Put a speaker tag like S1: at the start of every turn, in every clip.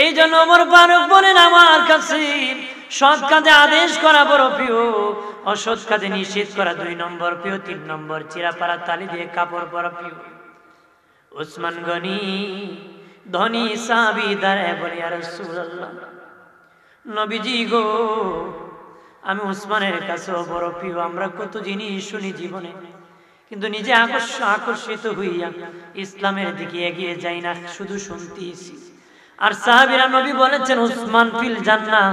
S1: এই জন্য ওমর ফারুক বলেন, আমার কাছে সৎ কাজে আদেশ করা বড় প্রিয়, অসৎ কাজে নিষেধ করা 2 নম্বর প্রিয়, 3 নম্বর চিরাপাড়া তালি দিয়ে কাপড় পরা প্রিয়। উসমান গনি ধনী সাহাবী দাঁড়ায় বলে, ইয়া রাসূলুল্লাহ, নবীজি গো, আমি উসমানের কাছেও বড় প্রিয়। আমরা কত জিনিস শুনি জীবনে, কিন্তু নিজে আকর্ষিত হইয়া ইসলামের দিকে এগিয়ে যাই না, শুধু শুনতেছি। আর সাহাবীরা নবী বলেছেন, উসমান ফিল জান্নাহ,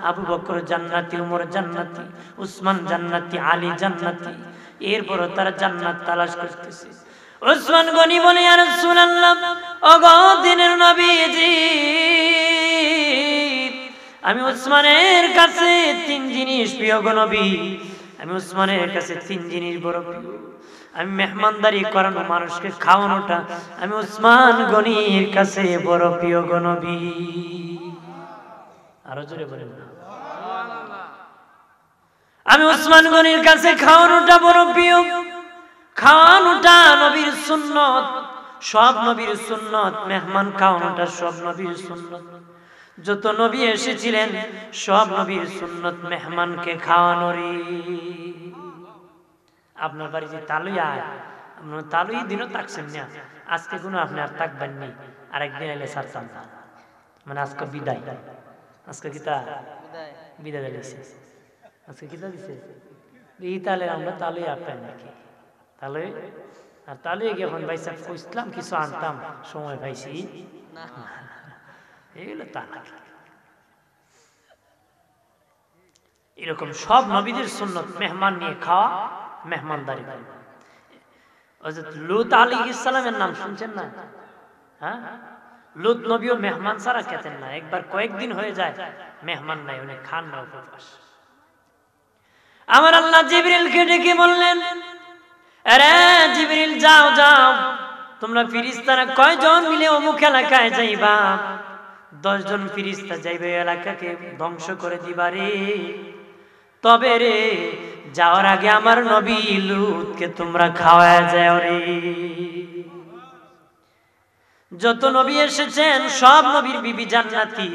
S1: আবু বকর জান্নাতি, উমর জান্নাতি, উসমান জান্নাতি, আলী জান্নাতি। এরপর তারা জান্নাত তালাশ করতেছে। উসমান গনি বলে, ইয়া রাসূলুল্লাহ, ওগো দিনের নবীজি, আমি উসমানের কাছে 3 জিনিস প্রিয় গো নবী, আমি উসমানের কাছে 3 জিনিস বড় প্রিয়। আমি মেহমানদারি করানো, মানুষকে খাওয়ানোটা আমি উসমান গনির কাছে বড় প্রিয় গো নবী। আরো জোরে বলেন না। আমি উসমান গনির কাছে খাওয়ানোটা বড় প্রিয়। খাওয়ানোটা নবীর সুন্নত, সব নবীর সুন্নত। মেহমান খাওয়ানোটা সব নবীর সুন্নত। যত নবী এসেছিলেন সব নবীর সুন্নত মেহমানকে খাওয়ানোরই। আপনার বাড়ি যে তালুই আয়, আপনার তালুই দিনও থাকছেন না, আজকে কোনো আপনি আর থাকবেন নি, আরেকদিন এলে ছাড়তাম না, মানে আজকে বিদায়। আজকে কিতা বিদায় দিয়েছে, আজকে কিতা দিছে এই তালে। আমরা তালুই আপেন নাকি তালুই? আর তালুই গিয়ে এখন ভাই সাহেব ইসলাম কিছু আনতাম, সময় পাইছি না, এগুলো তা না। এরকম সব নবীদের সুন্নত মেহমান নিয়ে খাওয়া, মেহমানদারি করা। হযরত লূত আলাইহিস সালামের নাম শুনছেন না? হ্যাঁ, লূত নবীও মেহমান ছাড়া খেতেন না। একবার কয়েকদিন হয়ে যায় মেহমান নাই, উনি খান না, উপবাস। আমার আল্লাহ জিবরিলকে ডেকে বললেন, আরে জিবরিল, যাও যাও, তোমরা ফেরেশতারা কয়জন মিলে অমুক এলাকায় যাইবা? 10 জন ফেরেশতা যাইবে, এলাকাকে ধ্বংস করে দিবা রে। তবে রে, যাওয়ার আগে আমার নবী লূতকে তোমরা খাওয়ায় যাও রে। যত নবী এসেছেন সব নবীর বিবি জান্নাতি,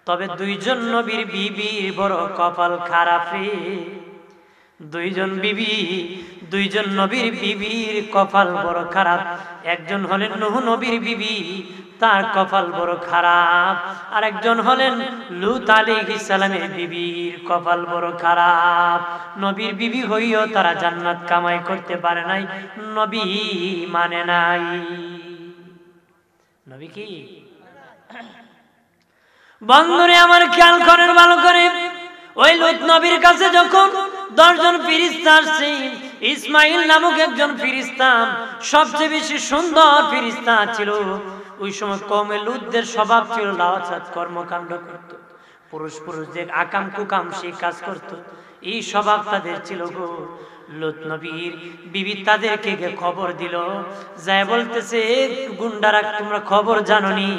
S1: তবে 2 জন নবীর বিবির বড় কপাল খারাপ রে। 2 জন নবীর বিবির কপাল বড় খারাপ। একজন হলেন নূহ নবীর বিবি, তার কপাল বড় খারাপ। আর একজন হলেন লূত আলাইহিস সালামের বিবির কপাল বড় খারাপ। নবীর বিবি হইও তারা জান্নাত কামাই করতে পারে নাই, নবী মানে নাই। নবী কি? বন্ধুরে আমার খেয়াল করেন ভালো করে। ওই লূত নবীর কাছে যখন 10 জন ফেরেশতা আসছে, ইসমাইল নামক একজন ফেরেশতা সবচেয়ে বেশি সুন্দর ফেরেশতা ছিল। ওই সময় কওমে লূতদের স্বভাব ছিল লাওয়াত কর্মকাণ্ড করত, পুরুষ যে আকাম কুকাম সেই কাজ করত, এই স্বভাব তাদের ছিল গো। লূত নবীর বিবি তাদেরকে খবর দিল, যায় বলতেছে, গুন্ডারা তোমরা খবর জানোনি?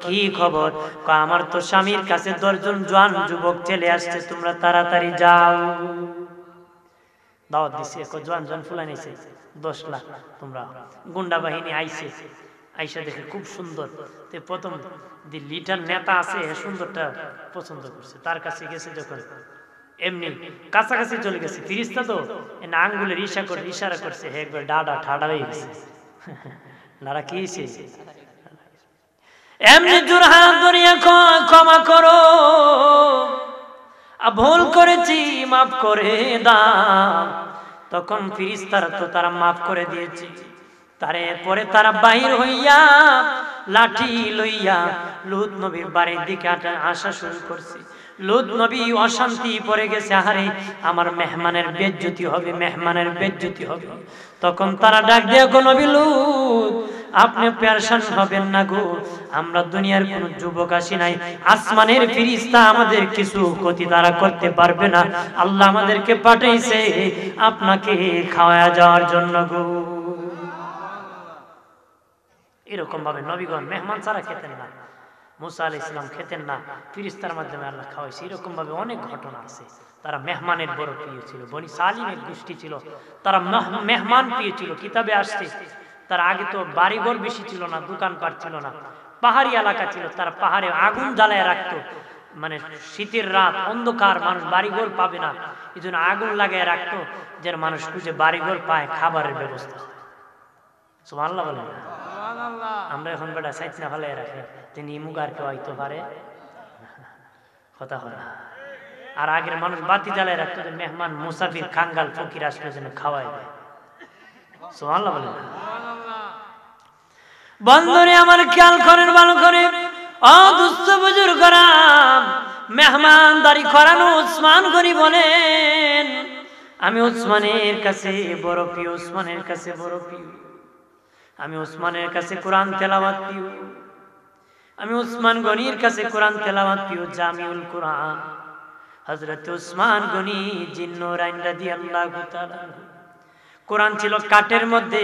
S1: কি খবর? আমার তো স্বামীর কাছে 10 জন জওয়ান যুবক ছেলে আসছে, তোমরা তাড়াতাড়ি যাও। দাওয়াত দিছে, জওয়ান ফুলা নিছে 10 লাখ, তোমরা। গুন্ডা বাহিনী আইছে, আইসা দেখে খুব সুন্দর। তো প্রথম লিটার নেতা আছে, সুন্দরটা পছন্দ করছে, তার কাছে গেছে। যখন এমনি কাছাকাছি চলে গেছে, ফেরেশতা তো আঙ্গুলের ইশারা করছে, হে একবার ডাডা ঠাডা হয়ে গেছে। নারা কি হয়েছে? এমনি জোর হাত ধরিয়া ক্ষমা করো, ভুল করেছি, মাফ করে দাও। তখন ফেরেশতারা তো তারা মাফ করে দিয়েছে। তারে পরে তারা বাহির হইয়া লাঠি লইয়া লূত নবীর বাড়ির দিকে আসা শুরু করছে। লূত নবী অশান্তি পড়ে গেছে, আহারে আমার মেহমানের বেজ্জতি হবে, মেহমানের বেজ্জতি হবে। তখন তারা ডাক দিয়ে, গো নবী লূত, আপনি পেরেশান হবেন না গো, আমরা দুনিয়ার কোন যুবক আসি নাই, আসমানের ফেরেশতা আমাদের কিছু ক্ষতি তারা করতে পারবে না। আল্লাহ আমাদেরকে পাঠাইছে আপনাকে খাওয়া যাওয়ার জন্য গো। এরকম ভাবে নবীগণ মেহমান ছাড়া খেতেন না। মুসা আলাইহিস সালাম খেতেন না, ফেরেশতার মাধ্যমে আল্লাহ খাওয়াইছে। এরকম ভাবে অনেক ঘটনা আছে। তারা মেহমানের বড় প্রিয় ছিল। বনি সালিমের গোষ্ঠী ছিল, তারা মেহমান প্রিয় ছিল। কিতাবে আসছে তার আগে তো বাড়িঘর বেশি ছিল না, দোকানপাট ছিল না, পাহাড়ি এলাকা ছিল, তারা পাহাড়ে আগুন জ্বালায় রাখতো, মানে শীতের রাত অন্ধকার, মানুষ বাড়িঘর পাবে না, এই জন্য আগুন লাগায় রাখতো যেন মানুষ খুঁজে বাড়িঘর পায়, খাবারের ব্যবস্থা। সুবহানাল্লাহ বলেন। আমরা এখন বেটা সাইড না ফেলে রাখে তিনি মুগার কেউ হইতে পারে কথা হয় না। আর আগের মানুষ বাতি জ্বালায় রাখতো যে মেহমান মুসাফির খাঙ্গাল ফকির আসলে যেন খাওয়াই দেয়। সুবহানাল্লাহ বলেন। বন্ধুরে আমার খেয়াল করেন ভালো করে, ও দুস্থ বুজুর্গরা, মেহমানদারি করানো উসমান গনি বলেন, আমি উসমানের কাছে বড় প্রিয়, উসমানের কাছে বড় প্রিয়, আমি উসমানের কাছে কোরআন তেলাওয়াত প্রিয়, আমি উসমান গনির কাছে কোরআন তেলাওয়াত প্রিয়। জামিউল কোরআন হযরত উসমান গনি জিন্নুরাইন রাদিয়াল্লাহু তাআলা। কোরআন ছিল কাঠের মধ্যে,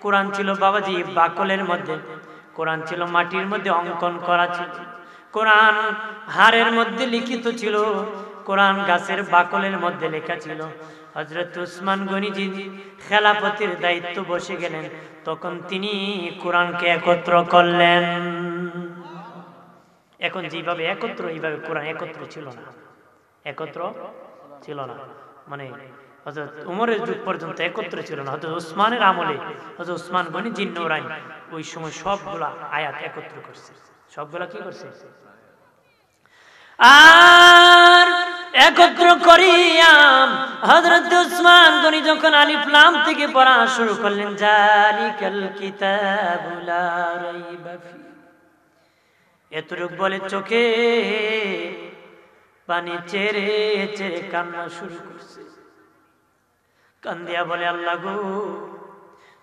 S1: কোরআন ছিল বাবাজি বাকলের মধ্যে, কোরআন ছিল মাটির মধ্যে অঙ্কন করা ছিল, কোরআন হাড়ের মধ্যে লিখিত ছিল, কোরআন গাছের বাকলের মধ্যে লেখা ছিল। হযরত উসমান গনিজি খেলাফতের দায়িত্ব বসে গেলেন, তখন তিনি কোরআনকে একত্র করলেন। এখন যেভাবে একত্র, এইভাবে কোরআন একত্র ছিল না, একত্র ছিল না, মানে হযরত উমরের যুগ পর্যন্ত একত্র ছিল না। হযরত উসমানের আমলে হযরত উসমান গনি জিন্নুরাইন ওই সময় সবগুলা আয়াত একত্র করছে। সবগুলা কি করছে? আর একত্র করিয়া হযরত উসমান গনি যখন আলিফ লাম থেকে পড়া শুরু করলেন, জালিকাল কিতাবু লা রাইবা ফি, এতটুকু বলে চোখে পানি চেরে চেরে কান্না শুরু করছে। কান্দিয়া বলে, আল্লাহ গো,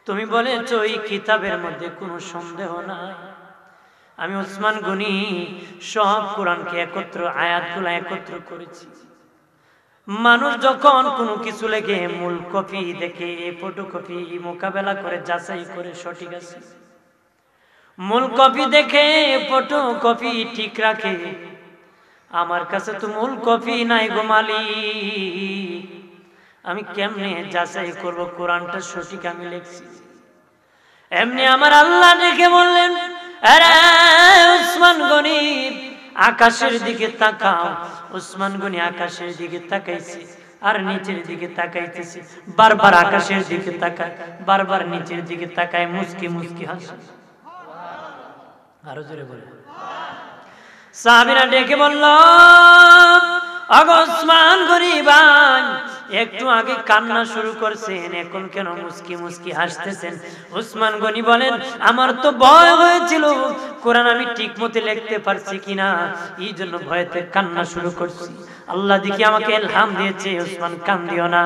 S1: তুমি বলেছো এই কিতাবের মধ্যে কোনো সন্দেহ নাই। আমি উসমান গনি সব কোরআনকে একত্র, আয়াতগুলো একত্র করেছি। মানুষ যখন কোনো কিছু লেগে মূল কপি দেখে ফটোকপি মোকাবেলা করে যাচাই করে সঠিক আছে, মূল কপি দেখে ফটোকপি ঠিক রাখে। আমার কাছে তো মূল কপি নাই গো মালিক, আমি কেমনে যাচাই করব কোরআনটা সঠিক আমি লিখছি? এমনি আমার আল্লাহ দেখে বললেন, আরে উসমান গনি আকাশের দিকে তাকাও। উসমান গনি আকাশের দিকে তাকাইছে, আর নিচের দিকে তাকাইতেছে, বারবার আকাশের দিকে তাকায়, বারবার নিচের দিকে তাকায়, মুস্কি মুস্কি হাসে। আরো জোরে বলে। সাহাবীরা ডেকে বলল, আগো উসমান গনি ভাই, একটু আগে কান্না শুরু করছেন, এখন কেন মুস্কি মুস্কি হাসতেছেন? উসমান গনি বলেন, আমার তো ভয় হয়েছিল কোরআন আমি ঠিক মতো লিখতে পারছি কিনা, এই জন্য ভয়তে কান্না শুরু করছি। আল্লাহ দেখি আমাকে ইলহাম দিয়েছে, উসমান কান্দিও না,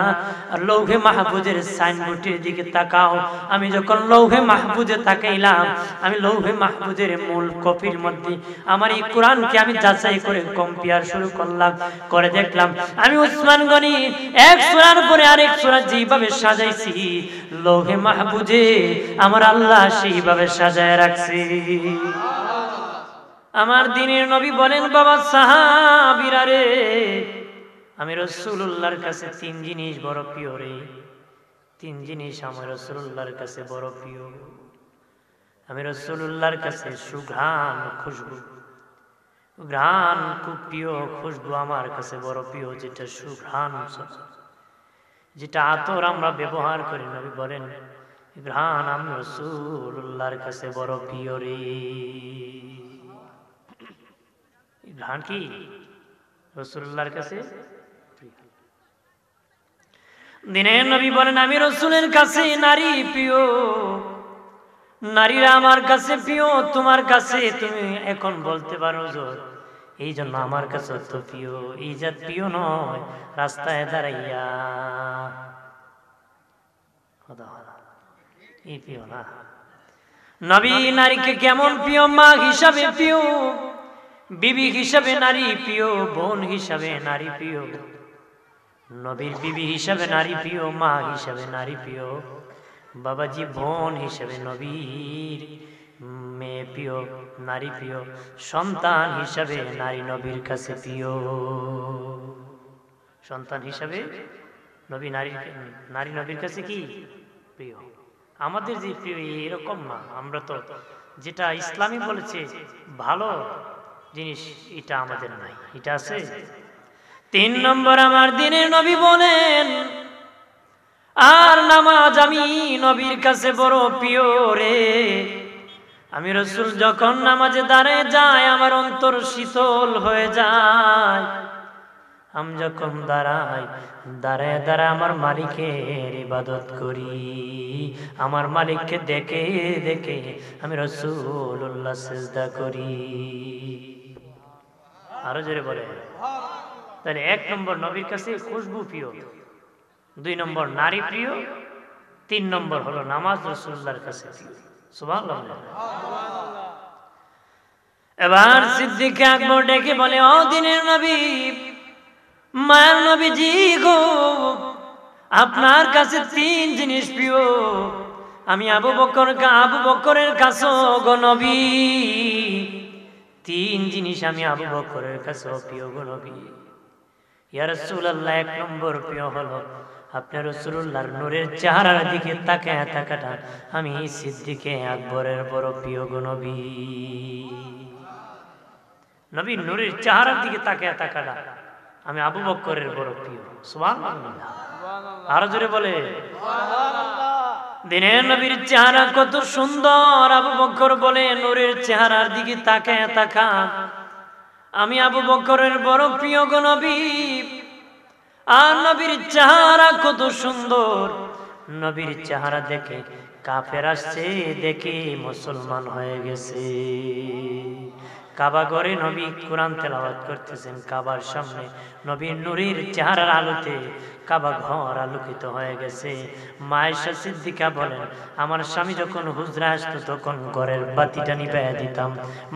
S1: আর লৌহে মাহফুজের সাইনবোর্ডের দিকে তাকাও। আমি যখন লৌহে মাহফুজে তাকাইলাম, আমি লৌহে মাহফুজের মূল কপির মধ্যে আমার এই কোরআনকে আমি যাচাই করে কম্পেয়ার শুরু করলাম, করে দেখলাম আমি উসমান গনি এক সূরার পরে আরেক সূরা যেভাবে সাজাইছি, লৌহে মাহফুজে আমার আল্লাহ সেইভাবে সাজায় রাখছে। আমার দ্বীনের নবী বলেন, বাবা সাহাবীরা রে, আমি রাসূলুল্লাহর কাছে তিন জিনিস বড় প্রিয় রে, তিন জিনিস আমার রাসূলুল্লাহর কাছে বড় প্রিয়। আমি রাসূলুল্লাহর কাছে সুঘ্রাণ, খুশবু, ঘ্রাণ খুব প্রিয়, খুশবু আমার কাছে বড় প্রিয়, যেটা সুঘ্রাণ, যেটা আতর আমরা ব্যবহার করি। নবী বলেন, ঘ্রাণ আমি রাসূলুল্লাহর কাছে বড় প্রিয় রে। ঘ্রাণ কি রাসূলুল্লাহর কাছে প্রিয়। দিনের নবী বলেন, আমি রাসূলের কাছে নারী প্রিয়, নারীরা আমার কাছে প্রিয়। তোমার কাছে তুমি এখন বলতে পারো হুজুর এই জন্য আমার কাছে তো প্রিয়, এই জাত প্রিয় নয় রাস্তায় দাঁড়াইয়া এই প্রিয় না। নবী নারীকে কেমন প্রিয়? মা হিসাবে প্রিয়, বিবি হিসাবে নারী প্রিয়, বোন হিসাবে নারী প্রিয়। নবীর বিবি হিসাবে নারী প্রিয়, মা হিসাবে নারী প্রিয়, বাবাজি বোন হিসাবে নবীর মেয়ে প্রিয়, নারী প্রিয়, সন্তান হিসাবে নারী নবীর কাছে প্রিয়। সন্তান হিসাবে নবী নারী নবীর কাছে কি প্রিয়। আমাদের যে প্রিয় এরকম না, আমরা তো যেটা ইসলামী বলেছে ভালো জিনিস, এটা আমাদের নাই, এটা আছে। 3 নম্বর আমার দিনের নবী বলেন, আর নামাজ আমি নবীর কাছে বড় প্রিয় রে। আমি রাসূল যখন নামাজে দাঁড়িয়ে যায় আমার অন্তর শীতল হয়ে যায়। আমি যখন দাঁড়ায় দাঁড়ায় আমার মালিকের ইবাদত করি, আমার মালিককে দেখে দেখে আমি রাসূলুল্লাহ সিজদা করি। আরো জোরে বলে। তাহলে 1 নম্বর নবীর কাছে খুশবু প্রিয়, 2 নম্বর নারী প্রিয়, 3 নম্বর হলো নামাজ রাসূলুল্লাহর কাছে প্রিয়। সুবহানাল্লাহ। এবার সিদ্দিক আকবর ডেকে বলে, ও দিনের নবী, মায়ের নবীজি গো, আপনার কাছে 3 জিনিস প্রিয়। আমি আবু বকরের কাছে গো নবী, 3 জিনিস আমি আবু বকরের কাছে প্রিয় গো নবী। ইয়া রাসূলুল্লাহ, 1 নম্বর প্রিয় হলো আপনার রাসূলুল্লাহর নূরের চেহারার দিকে তাকায় তাকাটা আমি সিদ্দিকে আকবরের বড় প্রিয় গো নবী। নবীর নূরের চেহারার দিকে তাকায় তাকাটা আমি আবু বকরের বড় প্রিয়। সুবহানাল্লাহ। আরো জোরে বলে সুবহানাল্লাহ। দিনের নবীর চেহারা কত সুন্দর, আবু বকর বলে নূরের চেহারার দিকে তাকায় তাকা আমি আবু বকরের বড় প্রিয় গো নবী। আর নবীর চেহারা কত সুন্দর, নবীর চেহারা দেখে কাফের আসছে, দেখে মুসলমান হয়ে গেছে। কাবা ঘরে নবী কোরআন তেলাওয়াত করতেছেন, কাবার সামনে নবীর নূরের চেহারার আলোতে কাবা ঘর আলোকিত হয়ে গেছে। মা আয়েশা সিদ্দিকা বলেন, আমার স্বামী যখন হুজরা আসতো তখন ঘরের বাতিটা নিভাইয়া দিতাম।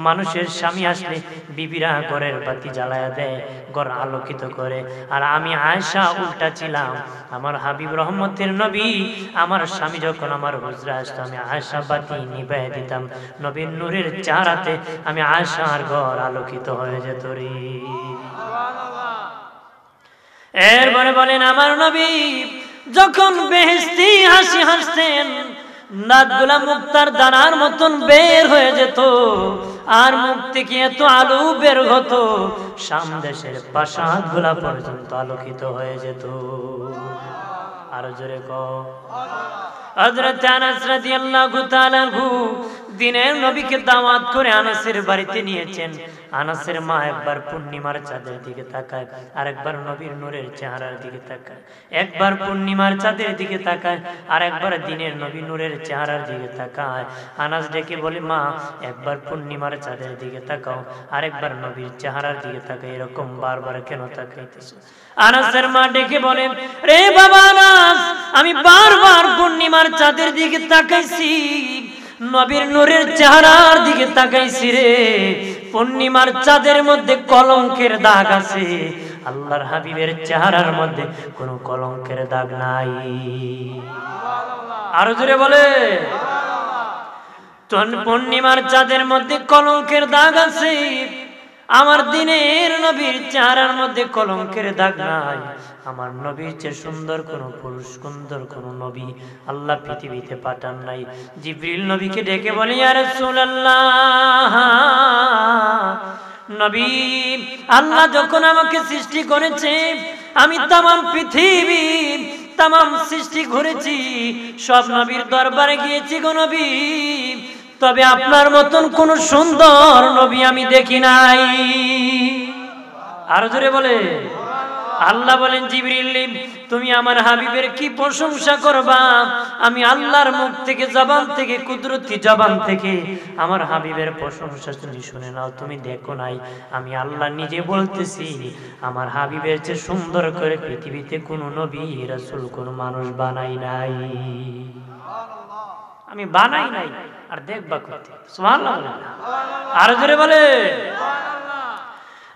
S1: মানুষের স্বামী আসলে বিবিরা ঘরের বাতি জ্বালায়া দেয়, ঘর আলোকিত করে। আর আমি আয়েশা উল্টা ছিলাম, আমার হাবিব রহমতের নবী আমার স্বামী যখন আমার হুজরা আসতো আমি আয়েশা বাতি নিভাইয়া দিতাম। নবীর নূরের চেহারাতে আমি আয়েশার ঘর আলোকিত হয়ে যেত রে। এরপরে বলেন, আমার নবী যখন বেহেশতি হাসি হাসতেন দাঁতগুলা মুক্তার দানার মতন বের হয়ে যেত, আর মুখ থেকে এত আলো বের হতো শাম দেশের প্রাসাদগুলা পর্যন্ত আলোকিত হয়ে যেত। আরো জোরে কও। হযরত আনাস রাদিয়াল্লাহু তাআলা আনহু দিনের নবীকে দাওয়াত করে আনাসের বাড়িতে নিয়েছেন। আনাসের মা একবার পূর্ণিমার চাঁদের দিকে তাকায়, আরেকবার নবীর নূরের চেহারার দিকে তাকায়। একবার পূর্ণিমার চাঁদের দিকে তাকায়, আর একবার দিনের নবী নূরের চেহারার দিকে তাকায়। আনাস ডেকে বলে, মা একবার পূর্ণিমার চাঁদের দিকে তাকাও, আরেকবার নবীর চেহারার দিকে তাকায়, এরকম বারবার কেন তাকাইতেছো? আনাসের মা ডেকে বলে, রে বাবা আনাস, আমি বারবার পূর্ণিমার চাঁদের দিকে তাকাইছি, নবীর নূরের চেহারার দিকে তাকাইছি রে। পূর্ণিমার চাঁদের মধ্যে কলঙ্কের দাগ আছে, আল্লাহর হাবিবের চেহারার মধ্যে কোনো কলঙ্কের দাগ নাই। আরো জোরে বলে। পূর্ণিমার চাঁদের মধ্যে কলঙ্কের দাগ আছে, আমার দিনের নবীর চেহারার মধ্যে কলঙ্কের দাগ নাই। আমার নবীর চেয়ে সুন্দর কোন পুরুষ, সুন্দর কোন নবী আল্লাহ পৃথিবীতে পাঠান নাই। জিবরিল নবীকে ডেকে বলে, ইয়া রাসূলুল্লাহ, নবী আল্লাহ যখন আমাকে সৃষ্টি করেছে আমি তামাম পৃথিবী তামাম সৃষ্টি ঘুরেছি, সব নবীর দরবারে গিয়েছি গো নবী, তবে আপনার মতন কোন সুন্দর নবী আমি দেখি নাই। আরো জোরে বলে। আল্লাহ বলেন, জিবরিল তুমি আমার হাবিবের কি প্রশংসা করবা, আমি আল্লাহর মুখ থেকে জবান থেকে কুদরতি জবান থেকে আমার হাবিবের প্রশংসা তুমি শুনে নাও। তুমি দেখো নাই, আমি আল্লাহ নিজে বলতেছি আমার হাবিবের চেয়ে সুন্দর করে পৃথিবীতে কোনো নবী রাসূল কোনো মানুষ বানাই নাই, আমি বানাই নাই, আর দেখবা করতে। সুবহানাল্লাহ। আর জোরে বলে।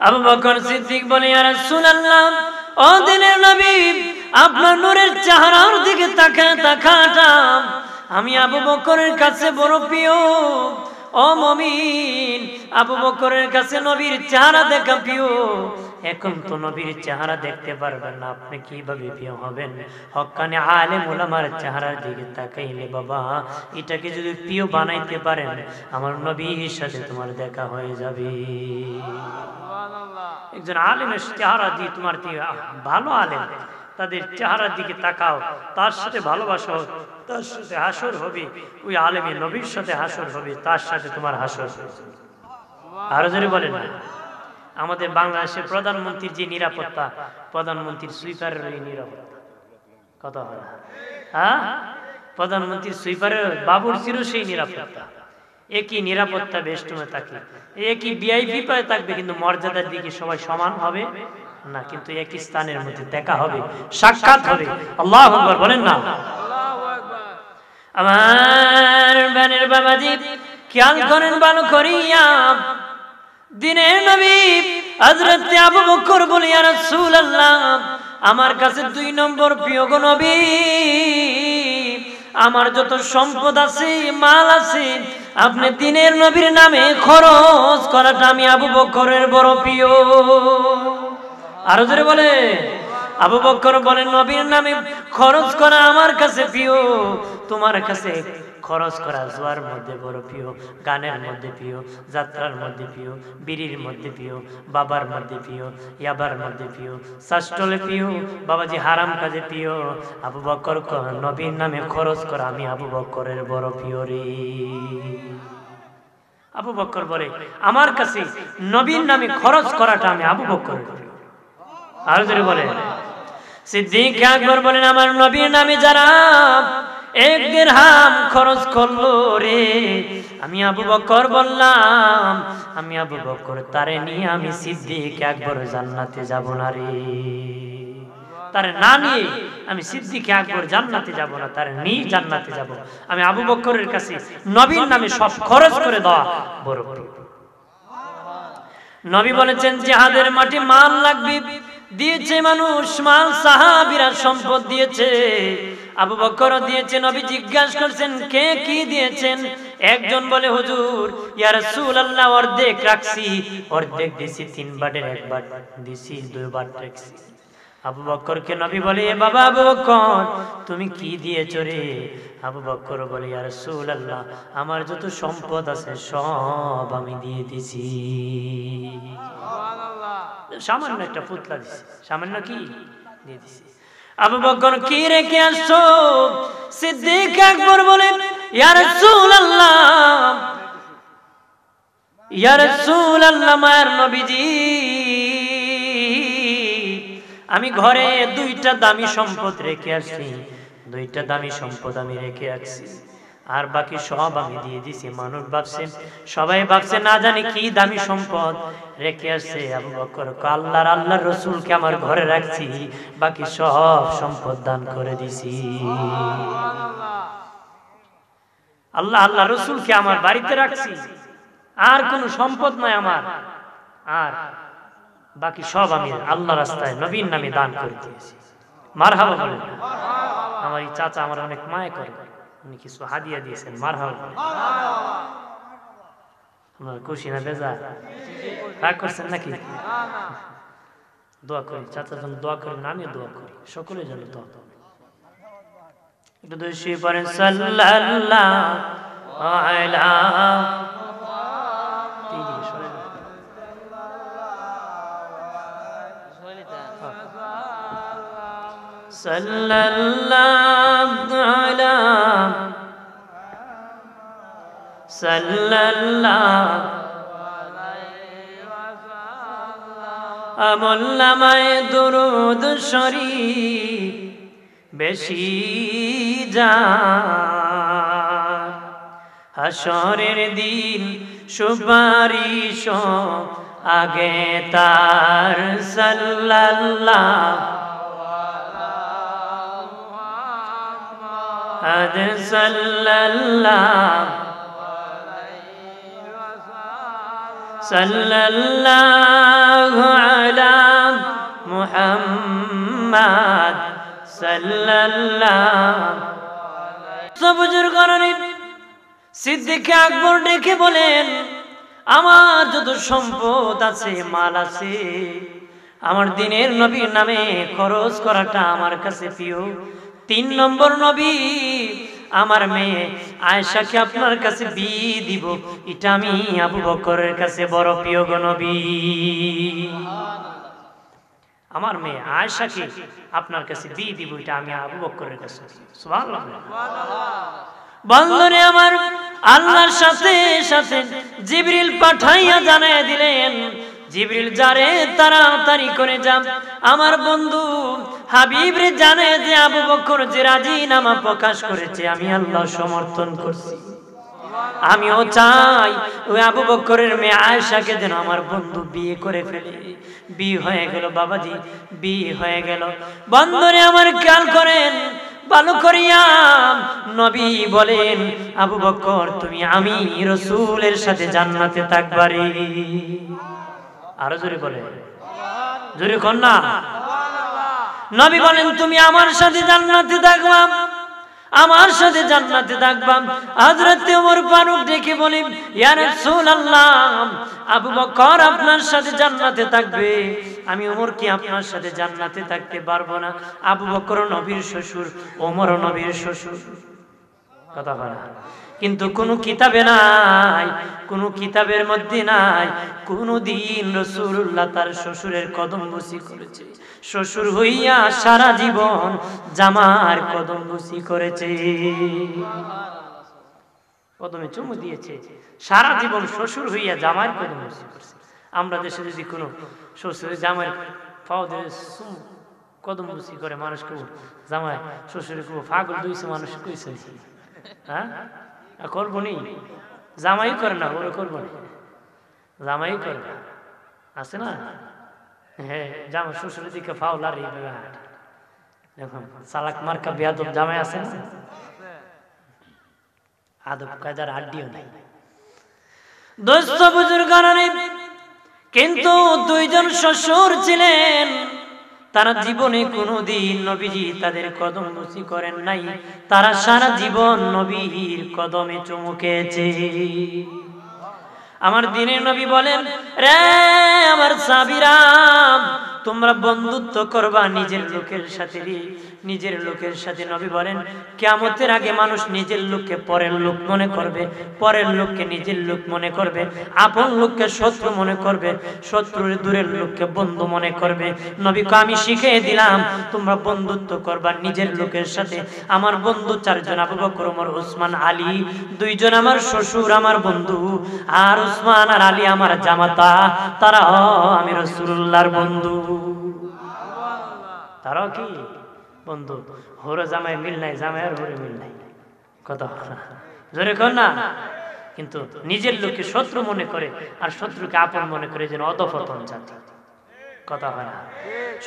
S1: আবু বকর সিদ্দিক বলে, ইয়া রাসূলুল্লাহ, ও দিনের নবী আপনার নূরের চেহারার দিকে তাকাটা আমি আবু বকরের কাছে বড় প্রিয়। ও মুমিন, আবু বকরের কাছে নবীর চেহারা দেখা প্রিয়। এখন তো নবীর চেহারা দেখতে পারবেন না, আপনি কিভাবে প্রিয় হবেন? হক্কানি আলেম উলামার চেহারার দিকে তাকাইলে বাবা, এটাকে যদি প্রিয় বানাইতে পারেন, আমার নবীর সাথে তোমার দেখা হয়ে যাবে। একজন আলেমের চেহারা দিয়ে তোমার ভালো আলেম, তাদের চেহারার দিকে তাকাও, তার সাথে ভালোবাসা, তার সাথে হাসর হবে, ওই আলেমী নবীর সাথে হাসর হবে, তার সাথে তোমার হাসর। আরো জোরে বলেন না। আমাদের বাংলাদেশের প্রধানমন্ত্রীর যে নিরাপত্তা, প্রধানমন্ত্রীর সুইপারের ওই নিরাপত্তা কথা হয়, হ্যাঁ, প্রধানমন্ত্রীর সুইপারের বাবুর্চিরও সেই নিরাপত্তা। একই নিরাপত্তা বেষ্টনে থাকে, একই ভিআইপি পায় থাকবে, কিন্তু মর্যাদার দিকে সবাই সমান হবে না, কিন্তু একই স্থানের মধ্যে দেখা হবে, সাক্ষাৎ হবে। আল্লাহু আকবার বলেন না। আমার বানের বাবাজি খেয়াল করেন ভালো করিয়া, দিনের নবী হযরত আবু বকর বলে, ইয়া রাসূলুল্লাহ, আমার কাছে 2 নম্বর প্রিয় গো নবী, আমার যত সম্পদ আছে, মাল আছে, আপনি দিনের নবীর নামে খরচ করাটা আমি আবু বকরের বড় প্রিয়। আরো জোরে বলে। আবু বকর বলেন, নবীর নামে খরচ করা আমার কাছে প্রিয়, তোমার কাছে খরচ করা জোয়ার মধ্যে বড় প্রিয়, গানের মধ্যে প্রিয়, যাত্রার মধ্যে প্রিয়, বিড়ির মধ্যে প্রিয়, বাবার মধ্যে প্রিয়, ইয়াবার মধ্যে প্রিয়, শাস্টলে প্রিয়, বাবাজি হারাম কাজে প্রিয়। আবু বকর নবীর নামে খরচ করা আমি আবু বকরের বড় প্রিয় রে। আবু বকর বলে, আমার কাছে নবীর নামে খরচ করাটা আমি আবু বকরের প্রিয়। আর যদি বলে সিদ্দিক আকবর বলেন, আমার নবীর নামে যারা 1 দিরহাম খরচ করলো রে, আমি আবু বকর বললাম, আমি আবু বকর তারে নিয়ে আমি সিদ্দিক আকবর জান্নাতে যাব না রে। তারে না নিয়ে আমি সিদ্দিক আকবর জান্নাতে যাব না, তারে নিয়ে জান্নাতে যাব। আমি আবু বকরের কাছে নবীর নামে সব খরচ করে দেওয়া বড় বড়। নবী বলেছেন, জিহাদের মাঠে মাল লাগবে, দিয়েছে মানুষ মাল, সাহাবীরা সম্পদ দিয়েছে, আবু বকর দিয়েছে। নবী জিজ্ঞাসা করছেন, কে কি দিয়েছেন? একজন বলে, হুজুর ইয়া রাসূলুল্লাহ, অর্ধেক রাখছি, অর্ধেক দিছি, 3 বাটের 1 বাট দিছি, 2 বাট রাখছি। আবু বকরকে নবী বলে, এ বাবা আবু বকর, তুমি কি দিয়েছ রে? আবু বকর বলে, ইয়া রাসূলুল্লাহ, আমার যত সম্পদ আছে সব আমি দিয়ে দিছি। সামান্য একটা পুতলা দিছি, সামান্য কি দিয়ে দিছি। আবু বকর, কি রেখে আসছো? সিদ্দিক আকবর বলে, ইয়া রাসূলুল্লাহ, ইয়া রাসূলুল্লাহ, মায়ের নবীজি, আমি ঘরে 2টা দামি সম্পদ রেখে আসছি, 2টা দামি সম্পদ আমি রেখে আসছি, আর বাকি সব আমি দিয়ে দিছি। মানুষ ভাবছে, সবাই ভাবছে না জানি কি দামি সম্পদ রেখে আসছে। আবু বকর, আল্লাহর রাসূলকে আমার ঘরে রাখছি, বাকি সব সম্পদ দান করে দিছি। আল্লাহর রাসূলকে আমার বাড়িতে রাখছি, আর কোনো সম্পদ নাই আমার, আর বাকি সব আমি আল্লাহর রাস্তায় নবীর নামে দান করে দিয়েছি। মারহাবা বলেন। আমার এই চাচা আমার অনেক মায়া করে, উনি কিছু হাদিয়া দিয়েছেন, মারহাবা বলেন। আপনার খুশি না বেজা? রাগ করছেন নাকি? দোয়া করি, চাচার জন্য দোয়া করবেন, আমিও দোয়া করি, সকলের জন্য দোয়া করবেন। একটু দোষী পড়েন, সাল্লাল্লাহু আলা সাল্লাল্লাহু আলা সাল্লাল্লাহু আলাইহি ওয়াসাল্লাম। আমলনামায়ে দুরূদ শরীফ বেশি যায়, হাসরের দিন সুপারিশ আগে তার। সাল্লাল্লাহু সাল্লাল্লাহু আলা মুহাম্মাদ সাল্লাল্লাহু। বুজুর্গ সিদ্দিক আকবর ডেকে বলেন, আমার যত সম্পদ আছে, মাল আছে, আমার দিনের নবীর নামে খরচ করাটা আমার কাছে প্রিয়। 3 নম্বর নবী, আমার মেয়ে আয়েশাকে আপনার কাছে বিয়ে দিব, এটা আমি আবু বকরের কাছে বড় প্রিয় গো নবী। আমার মেয়ে আয়েশাকে আপনার কাছে বিয়ে দিব, এটা আমি আবু বকরের কাছে। সুবহানাল্লাহ। বন্ধুরে আমার, আল্লাহর সাথে সাথে জিবরিল পাঠাইয়া জানাইয়া দিলেন, জিবরিল যারে তাড়াতাড়ি করে যান, আমার বন্ধু হাবিব রে জানে যে আবু বকর যে রাজিনামা প্রকাশ করেছে, আমি আল্লাহ সমর্থন করছি। আমিও চাই ওই আবু বকরের মেয়ে আয়েশাকে যেন আমার বন্ধু বিয়ে করে ফেলে। বিয়ে হয়ে গেল বাবাজি, বিয়ে হয়ে গেল। বন্ধুরে আমার খেয়াল করেন, ভালো করিয়া নবী বলেন, আবু বকর তুমি আমি রাসূলের সাথে জান্নাতে থাকবারে। আরো জোরে বলে, জোরে কর না। নবী বলেন তুমি আমার সাথে জান্নাতে থাকবা, আমার সাথে জান্নাতে থাকবা। হযরত ওমর ফারুক ডেকে বলেন, ইয়া রাসূলুল্লাহ, আবু বকর আপনার সাথে জান্নাতে থাকবে, আমি ওমর কি আপনার সাথে জান্নাতে থাকতে পারবো না? আবু বকর নবীর শ্বশুর, ওমর নবীর শ্বশুর, কথা বলা। কিন্তু কোন কিতাবে নাই, কোন কিতাবের মধ্যে নাই কোনদিন রাসূলুল্লাহ তার শ্বশুরের কদম বুসি করেছে। শ্বশুর হইয়া সারা জীবন জামার কদম বুসি করেছে, কদমে চুমু দিয়েছে, সারা জীবন শ্বশুর হইয়া জামার কদম বুসি করেছে। আমরা দেশে যদি কোনো শ্বশুরের জামার পাও দিয়ে কদম বুসি করে, মানুষকে জামাই শ্বশুরে পাগল দুইছে মানুষ কইছে, হ্যাঁ করবো নি? জামাই করে না, ওরা করবো না, জামাই করে না, আছে না? হ্যাঁ, জামা শ্বশুরের দিকে ফাও লারি, দেখুন চালাক মার্কা বেয়াদব জামাই আছে না, আদব কায়দার আড্ডিও নাই। দোস্ত বুজুর্গান নেই, কিন্তু দুইজন শ্বশুর ছিলেন, তারা জীবনে কোনোদিন নবীজি তাদের কদম বুসি করেন নাই, তারা সারা জীবন নবীর কদমে চুমুকেছে। আমার দিনের নবী বলেন, রে আমার সাহাবীরা, তোমরা বন্ধুত্ব করবা নিজের লোকের সাথে, নিজের লোকের সাথে। নবী বলেন, কিয়ামতের আগে মানুষ নিজের লোককে পরের লোক মনে করবে, পরের লোককে নিজের লোক মনে করবে, আপন লোককে শত্রু মনে করবে, শত্রুর দূরের লোককে বন্ধু মনে করবে। নবীকে আমি শিখিয়ে দিলাম, তোমরা বন্ধুত্ব করবা নিজের লোকের সাথে। আমার বন্ধু 4 জন, আবু বকর, ওমর, ওসমান, আলী। 2 জন আমার শ্বশুর, আমার বন্ধু, আর ওসমান আর আলী আমার জামাতা। তারা আমি রাসূলুল্লাহর বন্ধু, তারাও কি বন্ধু। হোরে জামাই মিল নাই, জামাই আর হোরে মিল নাই, কথা জোরে কর না। কিন্তু নিজের লোককে শত্রু মনে করে আর শত্রুকে আপন মনে করে, যেন অধঃপতন জাতি, কথা হয় না।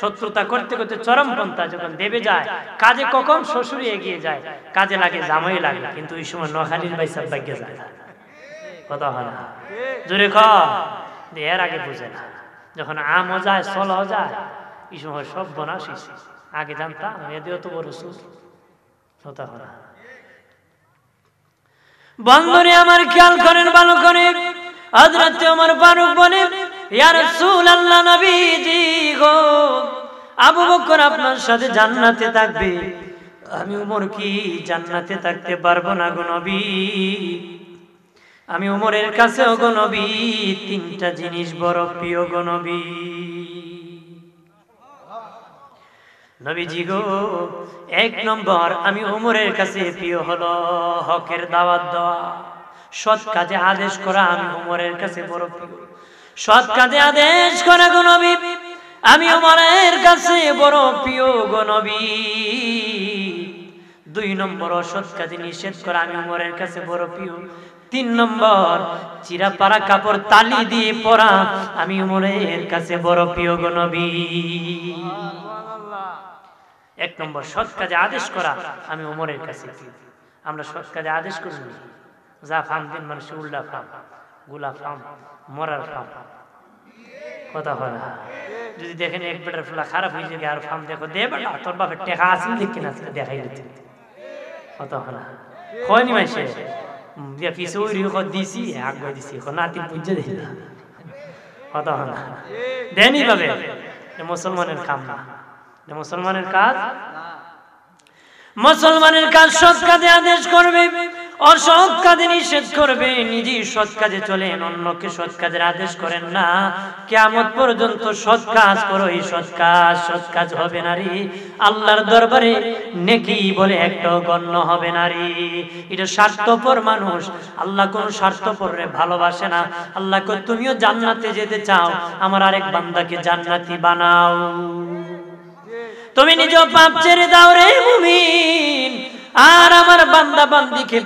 S1: শত্রুতা করতে করতে চরমপন্থা যখন দেবে যায়, কাজে কখন শ্বশুরে এগিয়ে যায়, কাজে লাগে জামাই লাগে, কিন্তু ওই সময় নোয়াখালীর বাইসাব ভাগ্যে যায়, কথা হয় না। জোরে কর, এর আগে বুঝে না। যখন আমও যায়, সলও যায়, এই সময় সব বনাস। আগে জানতাম এদিও তো বড় সুর, কথা হয় না। বন্ধুরে আমার খেয়াল করেন ভালো করে, হযরত ওমর ফারুক বলে, ইয়া রাসূলুল্লাহ, নবীজি গো, আবু বকর আপনার সাথে জান্নাতে থাকবে, আমি ওমর কি জান্নাতে থাকতে পারবো না গো নবী? আমি ওমরের কাছে গো নবী 3টা জিনিস বড় প্রিয় গো নবী। নবীজি গো, 1 নম্বর আমি ওমরের কাছে প্রিয় হলো হকের দাওয়াত দেওয়া, সৎ কাজে আদেশ করা, আমি ওমরের কাছে বড় প্রিয়। সৎ কাজে আদেশ করা গো নবী, আমি ওমরের কাছে বড় প্রিয় গো নবী। 2 নম্বর অসৎ কাজে নিষেধ করা, আমি ওমরের কাছে বড় প্রিয়। 3 নম্বর চিরা পারা কাপড় তালি দিয়ে পরা, আমি ওমরের কাছে বড় প্রিয় গো নবী। 1 নম্বর সৎ কাজে আদেশ করা, আমি ওমরের কাছে প্রিয়। আমরা সৎ কাজে আদেশ করি, যা ফাম দিন মানুষ উল্টা ফাম, গুলা ফাম, মরার ফাম, কথা হয় না। যদি দেখেন 1 বেটার ফুলা খারাপ হয়ে যাবে, আর ফাম দেখো, দে বেটা তোর বাপের টেকা আসেন দেখি না, দেখাই দিতে, কথা হয় না। হয়নি মাইসে, পিছে ওই দিছি আগে দিছি নাতি বুঝে দিই না কথা না দেনই পাবে মুসলমানের কাম না মুসলমানের কাজ মুসলমানের কাজ সৎ কাজে আদেশ করবে অসৎ কাজে নিষেধ করবে নিজেই সৎ কাজে চলেন অন্যকে সৎ কাজের আদেশ করেন না কিয়ামত পর্যন্ত সৎ কাজ করো এই সৎ কাজ হবে না রে আল্লাহর দরবারে নেকি বলে একটাও গণ্য হবে না রে এটা স্বার্থপর মানুষ আল্লাহ কোন স্বার্থপররে ভালোবাসে না আল্লাহ কো তুমিও জান্নাতে যেতে চাও আমার আরেক বান্দাকে জান্নাতি বানাও তুমি নিজ পাপ ছেড়ে দাও রে মুমিন আর আমার বান্দা বান্দিকে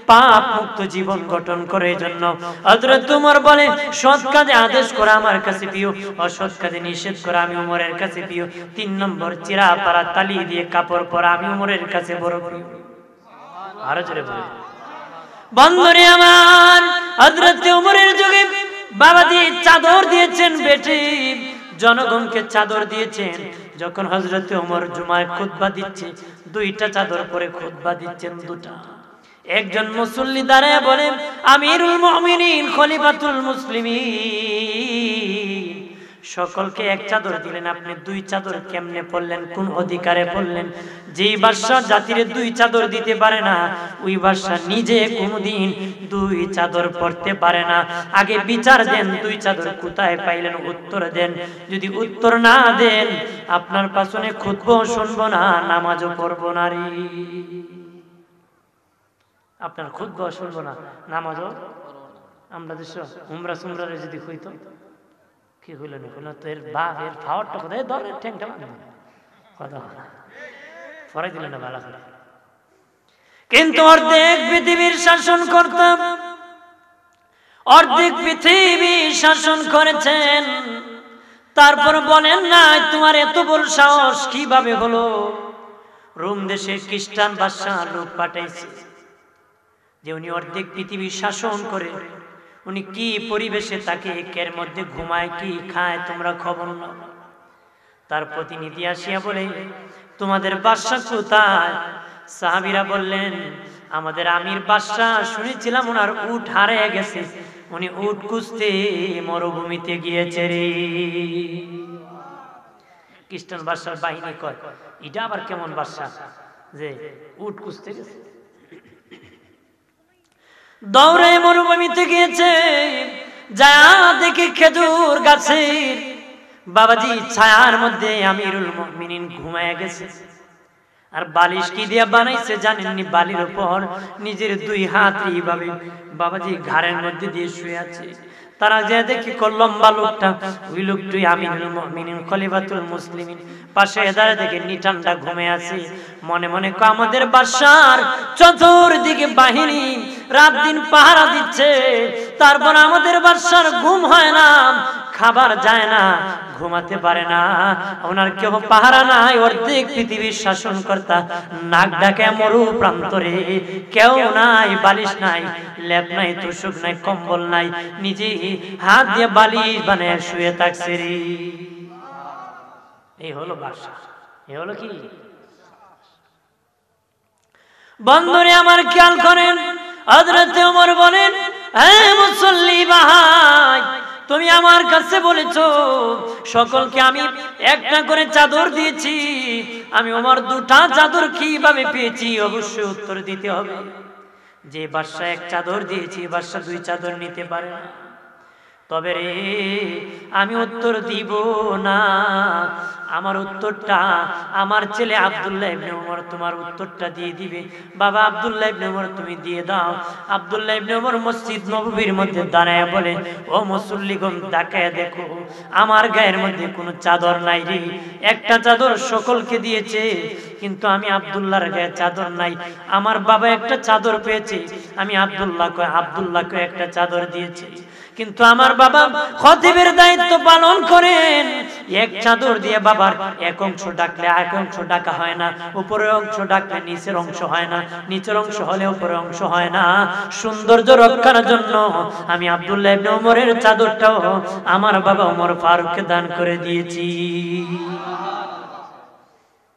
S1: পাপ মুক্ত জীবন গঠন করে জন্য হযরত ওমর বলে সৎ কাজে আদেশ করা আমার কাছে প্রিয় অসৎ কাজে নিষেধ করা আমি ওমরের কাছে প্রিয় 3 নম্বর চিরা পারা তালি দিয়ে কাপড় পরা আমি ওমরের কাছে বড় প্রিয় আরো জোরে বলে বন্ধুরে আমার হযরত ওমরের যুগে বাবাজি চাদর দিয়েছেন বেটি জনগণকে চাদর দিয়েছেন যখন হযরত ওমর জুমায় খুতবা দিচ্ছে দুইটা চাদর পরে খুতবা দিচ্ছেন দুটা একজন মুসল্লি দাঁড়ায় বলেন আমিরুল মুমিনিন খলিফাতুল মুসলিমিন সকলকে এক চাদর দিলেন আপনি দুই চাদর কেমনে পড়লেন কোন অধিকারে পড়লেন যেই বাদশা জাতিরে দুই চাদর দিতে পারে না ওই বাদশা নিজে কোনদিন দুই চাদর পড়তে পারে না আগে বিচার দেন দুই চাদর কোথায় পাইলেন উত্তর দেন যদি উত্তর না দেন আপনার পাছনে খুতবা শুনবো না নামাজও পড়বো না রে আপনার খুতবা শুনবো না নামাজও আমরা দেশ উমরা সুমরারে যদি হইতো কি হইল না হইল তো এর বাপ এর ফাওয়ারটা কোথায় ধরে ঠ্যাংটা কথা ফরাই দিলেন না ভালো করে কিন্তু অর্ধেক পৃথিবীর শাসন করতাম অর্ধেক পৃথিবী শাসন করেছেন তারপর বলেন না তোমার এত বড় সাহস কিভাবে হলো রোম দেশে খ্রিস্টান বাদশা লোক পাঠাইছে যে উনি অর্ধেক পৃথিবী শাসন করে উনি কি পরিবেশে তাকে একের মধ্যে ঘুমায় কি খায় তোমরা খবর নাও তার প্রতিনিধি আসিয়া বলে তোমাদের বাদশা কোথায় সাহাবীরা বললেন আমাদের আমির বাদশা শুনেছিলাম ওনার উট হারিয়ে গেছে উনি উট খুঁজতে মরুভূমিতে গিয়েছে রে খ্রিস্টান বাদশার বাহিনী কয় এটা আবার কেমন বাদশা যে উট খুঁজতে গেছে দৌড়ে মরুভূমিতে গিয়েছে যা দেখে খেজুর গাছের বাবাজি ছায়ার মধ্যে আমিরুল মুমিনিন ঘুমায় গেছে আর বালিশ কি দিয়া বানাইছে জানেননি বালির উপর নিজের দুই হাত এইভাবে বাবাজি ঘাড়ের মধ্যে দিয়ে শুয়ে আছে তারা যে দেখি লম্বা লোকটা ওই লোকটাই আমিরুল মুমিনিন খলিফাতুল মুসলিমিন পাশে এদারে দেখে নিটানটা ঘুমে আছে মনে মনে আমাদের বাদশার চতুর্দিকে বাহিনী রাত দিন পাহারা দিচ্ছে তারপর আমাদের বাদশার ঘুম হয় না খাবার যায় না ঘুমাতে পারে না ওনার কেউ পাহারা নাই অর্ধেক পৃথিবীর শাসনকর্তা নাক ডাকে মরু প্রান্তরে কেউ নাই বালিশ নাই লেপ নাই তোষক নাই কম্বল নাই নিজে হাত দিয়ে বালিশ বানায় শুয়ে থাকছে রে এই হলো বাদশা এই হলো কি বন্ধুরে আমার খেয়াল করেন হযরত ওমর বলেন হে মুসল্লি ভাই তুমি আমার কাছে বলেছো সকলকে আমি একটা করে চাদর দিয়েছি আমি ওমর দুটা চাদর কিভাবে পেয়েছি অবশ্যই উত্তর দিতে হবে যে বাদশা এক চাদর দিয়েছি বাদশা দুই চাদর নিতে পারে না তবে রে আমি উত্তর দিব না আমার উত্তরটা আমার ছেলে আব্দুল্লাহ ইবনে ওমর তোমার উত্তরটা দিয়ে দিবে বাবা আব্দুল্লাহ ইবনে ওমর তুমি দিয়ে দাও আব্দুল্লাহ ইবনে ওমর মসজিদ নববীর মধ্যে দাঁড়ায় বলে ও মুসল্লিগণ তাকায় দেখো আমার গায়ের মধ্যে কোনো চাদর নাই রে একটা চাদর সকলকে দিয়েছে কিন্তু আমি আব্দুল্লাহর গায়ে চাদর নাই আমার বাবা একটা চাদর পেয়েছে আমি আব্দুল্লাহকে একটা চাদর দিয়েছি কিন্তু আমার বাবা খতিবের দায়িত্ব পালন করেন এক চাদর দিয়ে বাবার এক অংশ ডাকলে এক অংশ ডাকা হয় না উপরের অংশ ডাকলে নিচের অংশ হয় না নিচের অংশ হলে উপরের অংশ হয় না সৌন্দর্য রক্ষার জন্য আমি আব্দুল্লাহ ইবনে ওমরের চাদরটাও আমার বাবা ওমর ফারুককে দান করে দিয়েছি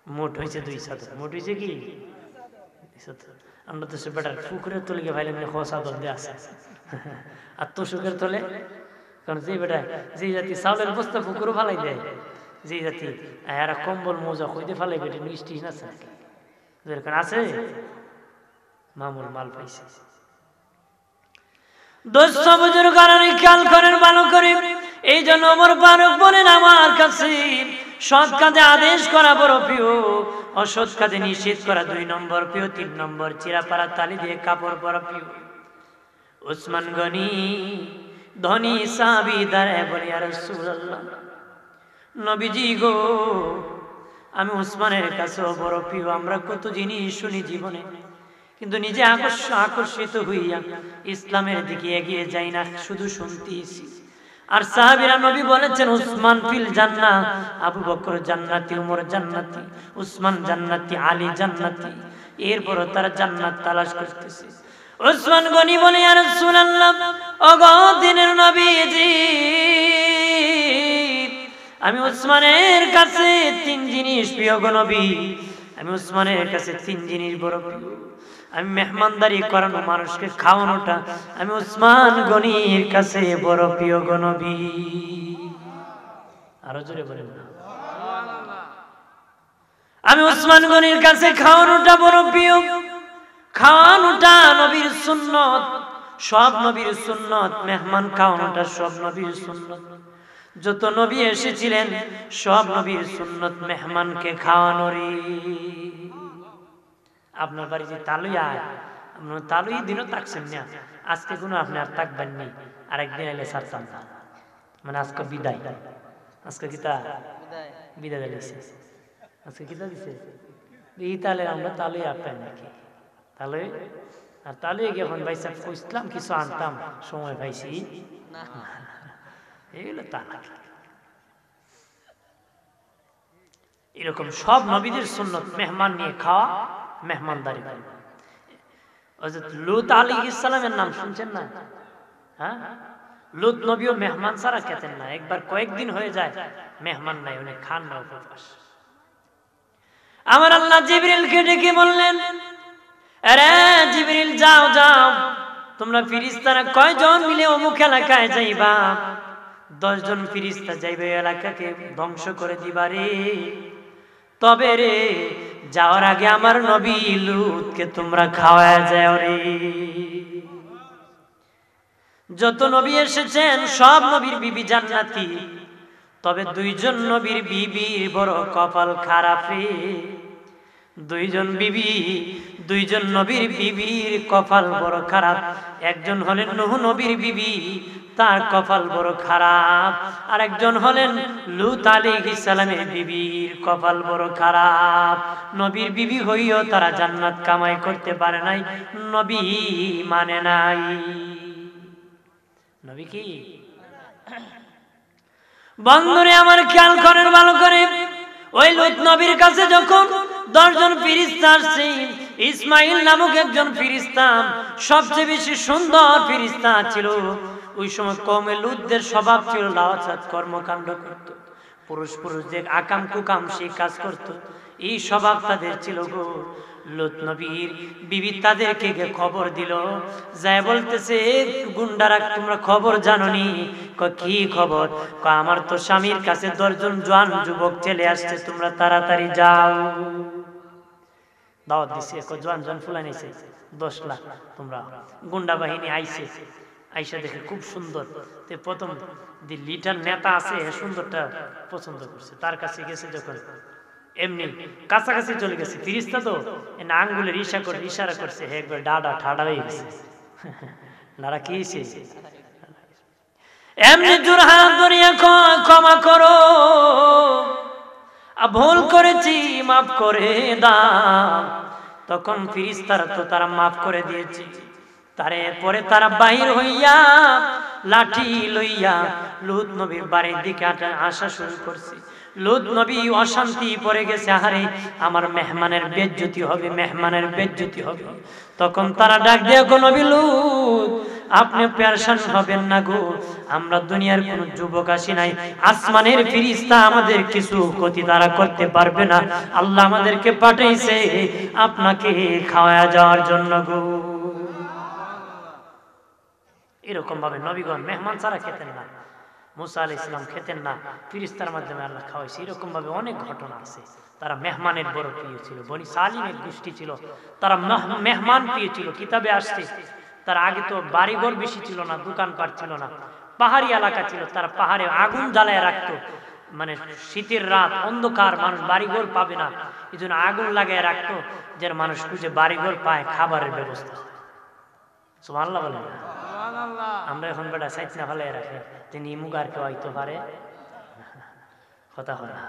S1: মোট হয়েছে দুই চাদর মোট হয়েছে কি আমরা তো সে বেটার পুকুরের তলে গিয়ে ভাইলে খোসা দল দিয়ে আসে আর তোষকের তলে, কারণ যে বেটা যে জাতি চাউলের বস্তা পুকুরও ফালাই দেয়, যে জাতি এরা কম্বল মোজা খুঁজতে ফালাই বেটে মিষ্টি আছে যেরকম আছে মামুল মাল পাইছে। দোস্ত বুজুর্গ কারণে খেয়াল করেন ভালো করে। এই জন্য ওমর ফারুক বলেন আমার কাছে সৎ কাজে আদেশ করা বড় প্রিয়, অসৎ কাজে নিষেধ করা 2 নম্বর প্রিয়, 3 নম্বর চিরাপাড়া তালি দিয়ে কাপড় পরা প্রিয়। উসমান গনি ধনী সাহাবী দাঁড়ায় বলে ইয়া রাসূলুল্লাহ, নবীজি গো আমি উসমানের কাছে বড় প্রিয়, আমরা কত জিনিস শুনি জীবনে কিন্তু নিজে আকর্ষিত হইয়া ইসলামের দিকে এগিয়ে যাই না, শুধু শুনতেছি। আর সাহাবীরা নবী বলেছেন উসমান ফিল জান্নাহ, আবু বকর জান্নাতি, উমর জান্নাতি, উসমান জান্নাতি, আলী জান্নাতি। এরপর তারা জান্নাত তালাশ করতেছে। উসমান গনি বলে ইয়া রাসূলুল্লাহ, ওগো দিনের নবীজি আমি উসমানের কাছে 3 জিনিস প্রিয় গো নবী, আমি উসমানের কাছে 3 জিনিস বড় প্রিয়। আমি মেহমানদারি করানো, মানুষকে খাওয়ানোটা আমি উসমান গনির কাছে বড় প্রিয় গো নবী। আরো জোরে বলেন না। আমি উসমান গনির কাছে খাওয়ানোটা বড় প্রিয়। খাওয়ানোটা নবীর সুন্নত, সব নবীর সুন্নত। মেহমান খাওয়ানোটা সব নবীর সুন্নত। যত নবী এসেছিলেন সব নবীর সুন্নত মেহমানকে খাওয়ানোরই। আপনার বাড়ি যে তালুই আয়, আপনার তালুই দিনও তাকছেন না, আজকে কোনো আপনি আর তাকবেন নি, আরেকদিন এলে ছাড়তাম না, মানে আজকে বিদায়। আজকে কিতা বিদায় দিছে, আজকে কিতা দিছে এই তালে আমরা তালুই আপেন নাকি তালুই। আর তালুই গিয়ে এখন ভাই সাহেব খুঁজলাম কিছু আনতাম, সময় পাইছি না, এগুলো তা এরকম সব নবীদের সুন্নত মেহমান নিয়ে খাওয়া, মেহমানদারি করা। হযরত লূত আলাইহিস সালামের নাম শুনছেন না? হ্যাঁ, লূত নবীও মেহমান ছাড়া খেতেন না। একবার কয়েকদিন হয়ে যায় মেহমান নাই, উনি খান না, উপবাস। আমার আল্লাহ জিবরিলকে ডেকে বললেন, আরে জিবরিল যাও যাও, তোমরা ফেরেশতারা কয়জন মিলে অমুক এলাকায় যাইবা? 10 জন ফেরেশতা যাইবে, এলাকাকে ধ্বংস করে দিবা রে। তবে রে যাওয়ার আগে আমার নবী লূতকে তোমরা খাওয়ায় যাও রে। যত নবী এসেছেন সব নবীর বিবি জান্নাতি, তবে 2 জন নবীর বিবির বড় কপাল খারাপ রে। 2 জন নবীর বিবির কপাল বড় খারাপ। একজন হলেন নূহ নবীর বিবি, তার কপাল বড় খারাপ। আর একজন হলেন লূত আলাইহিস সালামের বিবির কপাল বড় খারাপ। নবীর বিবি হইও তারা জান্নাত কামাই করতে পারে নাই, নবী মানে নাই। নবী কি বন্ধুরে আমার খেয়াল করেন ভালো করে। ওই লূত নবীর কাছে যখন 10 জন ফেরেশতা আসছে, ইসমাইল নামক একজন ফেরেশতা সবচেয়ে বেশি সুন্দর ফেরেশতা ছিল। ওই সময় কওমে লূতদের স্বভাব ছিল লাওয়াত কর্মকাণ্ড করত, পুরুষ যে আকাম কুকাম সেই কাজ করত, এই স্বভাব তাদের ছিল গো। লূত নবীর বিবি তাদেরকে খবর দিল, যায় বলতেছে গুন্ডারা তোমরা খবর জানোনি? কি খবর? আমার তো স্বামীর কাছে 10 জন জওয়ান যুবক ছেলে আসছে, তোমরা তাড়াতাড়ি যাও। দাওয়াত দিছে, জওয়ান ফুলা নিছে 10 লাখ, তোমরা গুন্ডা বাহিনী আইছে। আইসা দেখে খুব সুন্দর, তে প্রথম যে লিডার নেতা আছে সুন্দরটা পছন্দ করছে, তার কাছে গেছে। যখন এমনি কাছাকাছি চলে গেছে, ফেরেশতা তো আঙ্গুলের ইশারা করছে, হে একবার ডাডা ঠাডা হয়ে গেছে। নারা কি এমনি জোর হাত ধরিয়া ক্ষমা করো, ভুল করেছি মাফ করে দাও। তখন ফেরেশতারা তো তারা মাফ করে দিয়েছে। তারপরে তারা বাহির হইয়া লাঠি লইয়া লূত নবীর বাড়ির দিকে আসা শুরু করছে। লূত নবী অশান্তি পড়ে গেছে, আহারে আমার মেহমানের বেজ্জতি হবে, মেহমানের বেজ্জতি হবে। তখন তারা ডাক দিয়ে, গো নবী লূত, আপনি পেরেশান হবেন না গো, আমরা দুনিয়ার কোন যুবক আসি নাই, আসমানের ফেরেশতা আমাদের কিছু ক্ষতি তারা করতে পারবে না। আল্লাহ আমাদেরকে পাঠাইছে আপনাকে খাওয়া যাওয়ার জন্য গো। এরকম ভাবে নবীগণ মেহমান ছাড়া খেতেন না, মুসা আলাইহিস সালাম খেতেন না, ফেরেশতার মাধ্যমে আল্লাহ খাওয়াইছে। এরকম ভাবে অনেক ঘটনা আছে। তারা মেহমানের বড় প্রিয় ছিল, বনি সালিমের গোষ্ঠী ছিল, তারা মেহমান প্রিয় ছিল। কিতাবে আসছে তার আগে তো বাড়িঘর বেশি ছিল না, দোকানপাট ছিল না, পাহাড়ি এলাকা ছিল। তারা পাহাড়ে আগুন জ্বালায় রাখতো, মানে শীতের রাত অন্ধকার, মানুষ বাড়িঘর পাবে না, এই জন্য আগুন লাগায় রাখতো, যেন মানুষ খুঁজে বাড়িঘর পায়, খাবারের ব্যবস্থা। সুবহানাল্লাহ বলেন। আমরা এখন বেটা সাইজ না ফেলে রাখে তিনি মুগার কেউ হইতে পারে কথা হয় না।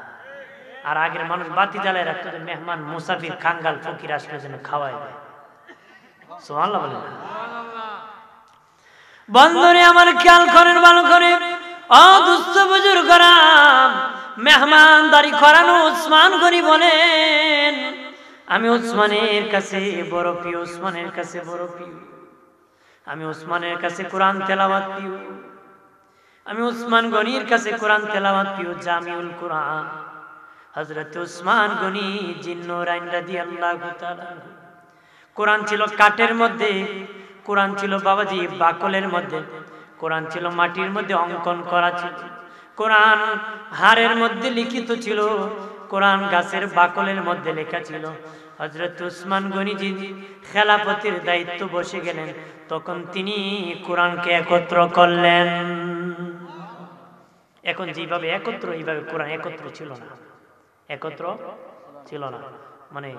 S1: আর আগের মানুষ বাতি জ্বালায় রাখতো, যে মেহমান মুসাফির খাঙ্গাল ফকির আসলে যেন খাওয়াই দেয়। সুবহানাল্লাহ বলেন। বন্ধুরে আমার খেয়াল করেন ভালো করে, ও দুস্থ বুজুর্গরা, মেহমানদারি করানো উসমান গনি বলেন, আমি উসমানের কাছে বড় প্রিয়, উসমানের কাছে বড় প্রিয়, আমি উসমানের কাছে কোরআন তেলাওয়াত প্রিয়, আমি উসমান গনির কাছে কোরআন তেলাওয়াত প্রিয়। জামিউল কোরআন হযরত উসমান গনি জিন্নুরাইন রাদিয়াল্লাহু তাআলা। কোরআন ছিল কাঠের মধ্যে, কোরআন ছিল বাবাজি বাকলের মধ্যে, কোরআন ছিল মাটির মধ্যে অঙ্কন করা ছিল, কোরআন হাড়ের মধ্যে লিখিত ছিল, কোরআন গাছের বাকলের মধ্যে লেখা ছিল। হযরত উসমান গনিজি খেলাফতের দায়িত্ব বসে গেলেন, তখন তিনি কোরআনকে একত্র করলেন। এখন যেভাবে একত্র, এইভাবে কোরআন একত্র ছিল না, একত্র ছিল না। মানে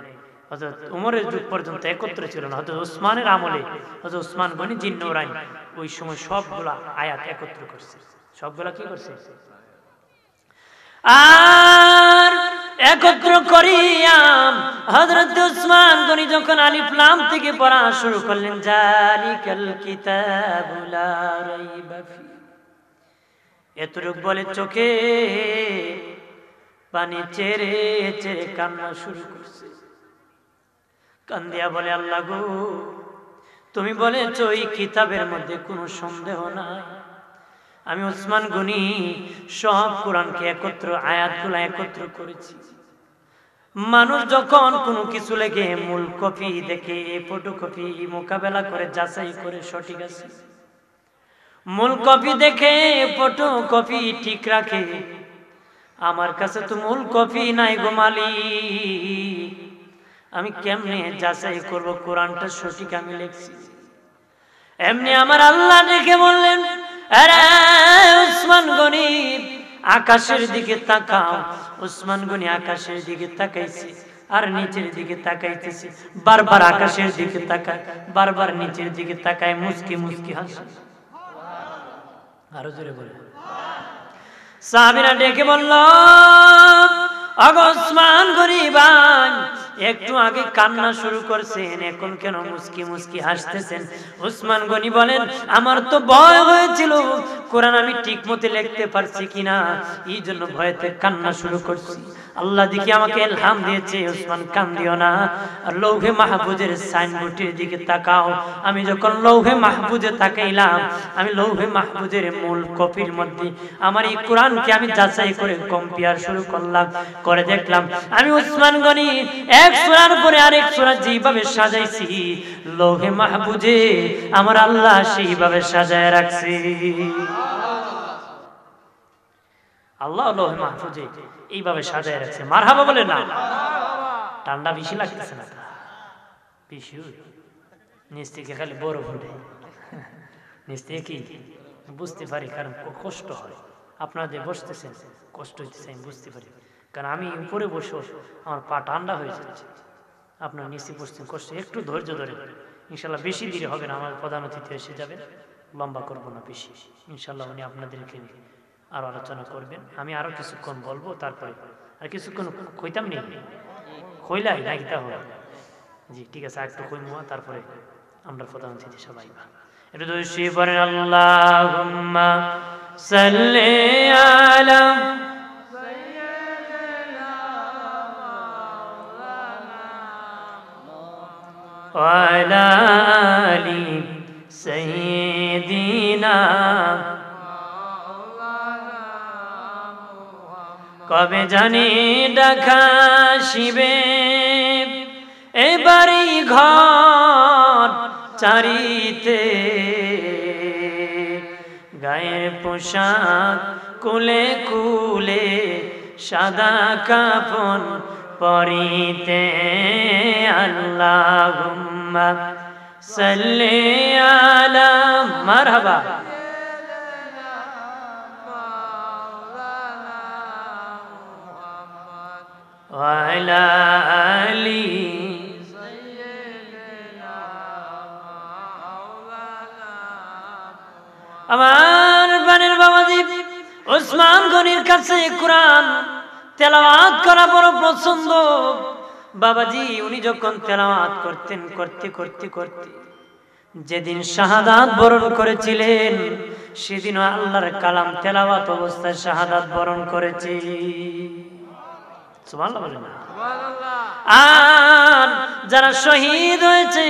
S1: হযরত উমরের যুগ পর্যন্ত একত্র ছিল না। হযরত উসমানের আমলে হযরত উসমান গনি জিন্নুরাইন ওই সময় সবগুলা আয়াত একত্র করছে। সবগুলা কি করছে? আর একত্র করিয়া হযরত উসমান গনি যখন আলিফ লাম থেকে পড়া শুরু করলেন, জালিকাল কিতাবু লা রাইবা ফি, এতটুক বলে চোখে পানি চেরে চেরে কান্না শুরু করছে। কান্দিয়া বলে, আল্লাহ গো, তুমি বলেছো এই কিতাবের মধ্যে কোনো সন্দেহ নাই। আমি উসমান গনি সব কোরআনকে একত্র, আয়াতগুলো একত্র করেছি। মানুষ যখন কোনো কিছু লেগে মূল কপি দেখে ফটোকপি মোকাবেলা করে যাচাই করে সঠিক আছে, মূল কপি দেখে ফটোকপি ঠিক রাখে। আমার কাছে তো মূল কপি নাই গো মালিক, আমি কেমনে যাচাই করব কোরআনটা সঠিক আমি লিখছি? এমনি আমার আল্লাহ দেখে বললেন, আরে উসমান গনি আকাশের দিকে তাকাও। উসমান গনি আকাশের দিকে তাকাইছে, আর নিচের দিকে তাকাইতেছে, বারবার আকাশের দিকে তাকায়, বারবার নিচের দিকে তাকায়, মুস্কি মুস্কি হাসে। আরো জোরে বলে। সাহাবীরা ডেকে বলল, ওগো উসমান গনি ভাই, একটু আগে কান্না শুরু করছেন, এখন কেন মুস্কি মুস্কি হাসতেছেন? উসমান গনি বলেন, আমার তো ভয় হয়েছিল কোরআন আমি ঠিক মতো লিখতে পারছি কিনা, এই জন্য ভয়েতে কান্না শুরু করছি। আল্লাহ দেখি আমাকে ইলহাম দিয়েছে, উসমান কান্দিও না, আর লৌহে মাহফুজের সাইনবোর্ডের দিকে তাকাও। আমি যখন লৌহে মাহফুজে তাকাইলাম, আমি লৌহে মাহফুজের মূল কপির মধ্যে আমার এই কোরআনকে আমি যাচাই করে কম্পেয়ার শুরু করলাম, করে দেখলাম আমি উসমান গনি এক সূরার পরে আরেক সূরা যেভাবে সাজাইছি, লৌহে মাহফুজে আমার আল্লাহ সেইভাবে সাজায় রাখছে। আল্লাহ লৌহে মাহফুজে এইভাবে সাজায় রাখছে। মারহাবা বলে না? ঠান্ডা বেশি লাগতেছে না? বেশি নিচ থেকে খালি বরফ উঠে, নিচ থেকে কি বুঝতে পারি, কারণ কষ্ট হয়। আপনারা যে বসতেছেন কষ্ট হইতেছে আমি বুঝতে পারি, কারণ আমি উপরে বসে আমার পা ঠান্ডা হয়ে যাচ্ছে। আপনার নিচে বসতেন কষ্ট, একটু ধৈর্য ধরে, ইনশাল্লাহ বেশি দেরি হবে না, আমার প্রধান অতিথি এসে যাবেন, লম্বা করবো না বেশি, ইনশাল্লাহ উনি আপনাদেরকে আরো আলোচনা করবেন। আমি আরো কিছুক্ষণ বলবো, তারপরে আর কিছুক্ষণ কইতাম নেই, কইলাই নাকি তাহলে? জি ঠিক আছে, একটু কইমা, তারপরে আমরা প্রধান অতিথি সবাই একটু দোষী পড়েন, আল্লাহুম্মা সাল্লি আলা ওয়া আলা আলি সাইয়্যিদিনা কবে জানি ডাকা শিবে এবারই ঘর চারিতে গায়ের পোশাক কুলে কুলে সাদা কাফন পরিতে আল্লাহুম্মা সাল্লি আলা মারহাবা ওয়া আলা আলি আমার বানের বাবাজি ওসমান গনির কাছে কোরআন তেলাওয়াত করা বড় পছন্দ। বাবাজি উনি যখন তেলাওয়াত করতেন করতে করতে করতে যেদিন শাহাদাত বরণ করেছিলেন সেদিন আল্লাহর কালাম তেলাওয়াত অবস্থায় শাহাদাত বরণ করেছে। সুবহানাল্লাহ বলেন না? আর যারা শহীদ হয়েছে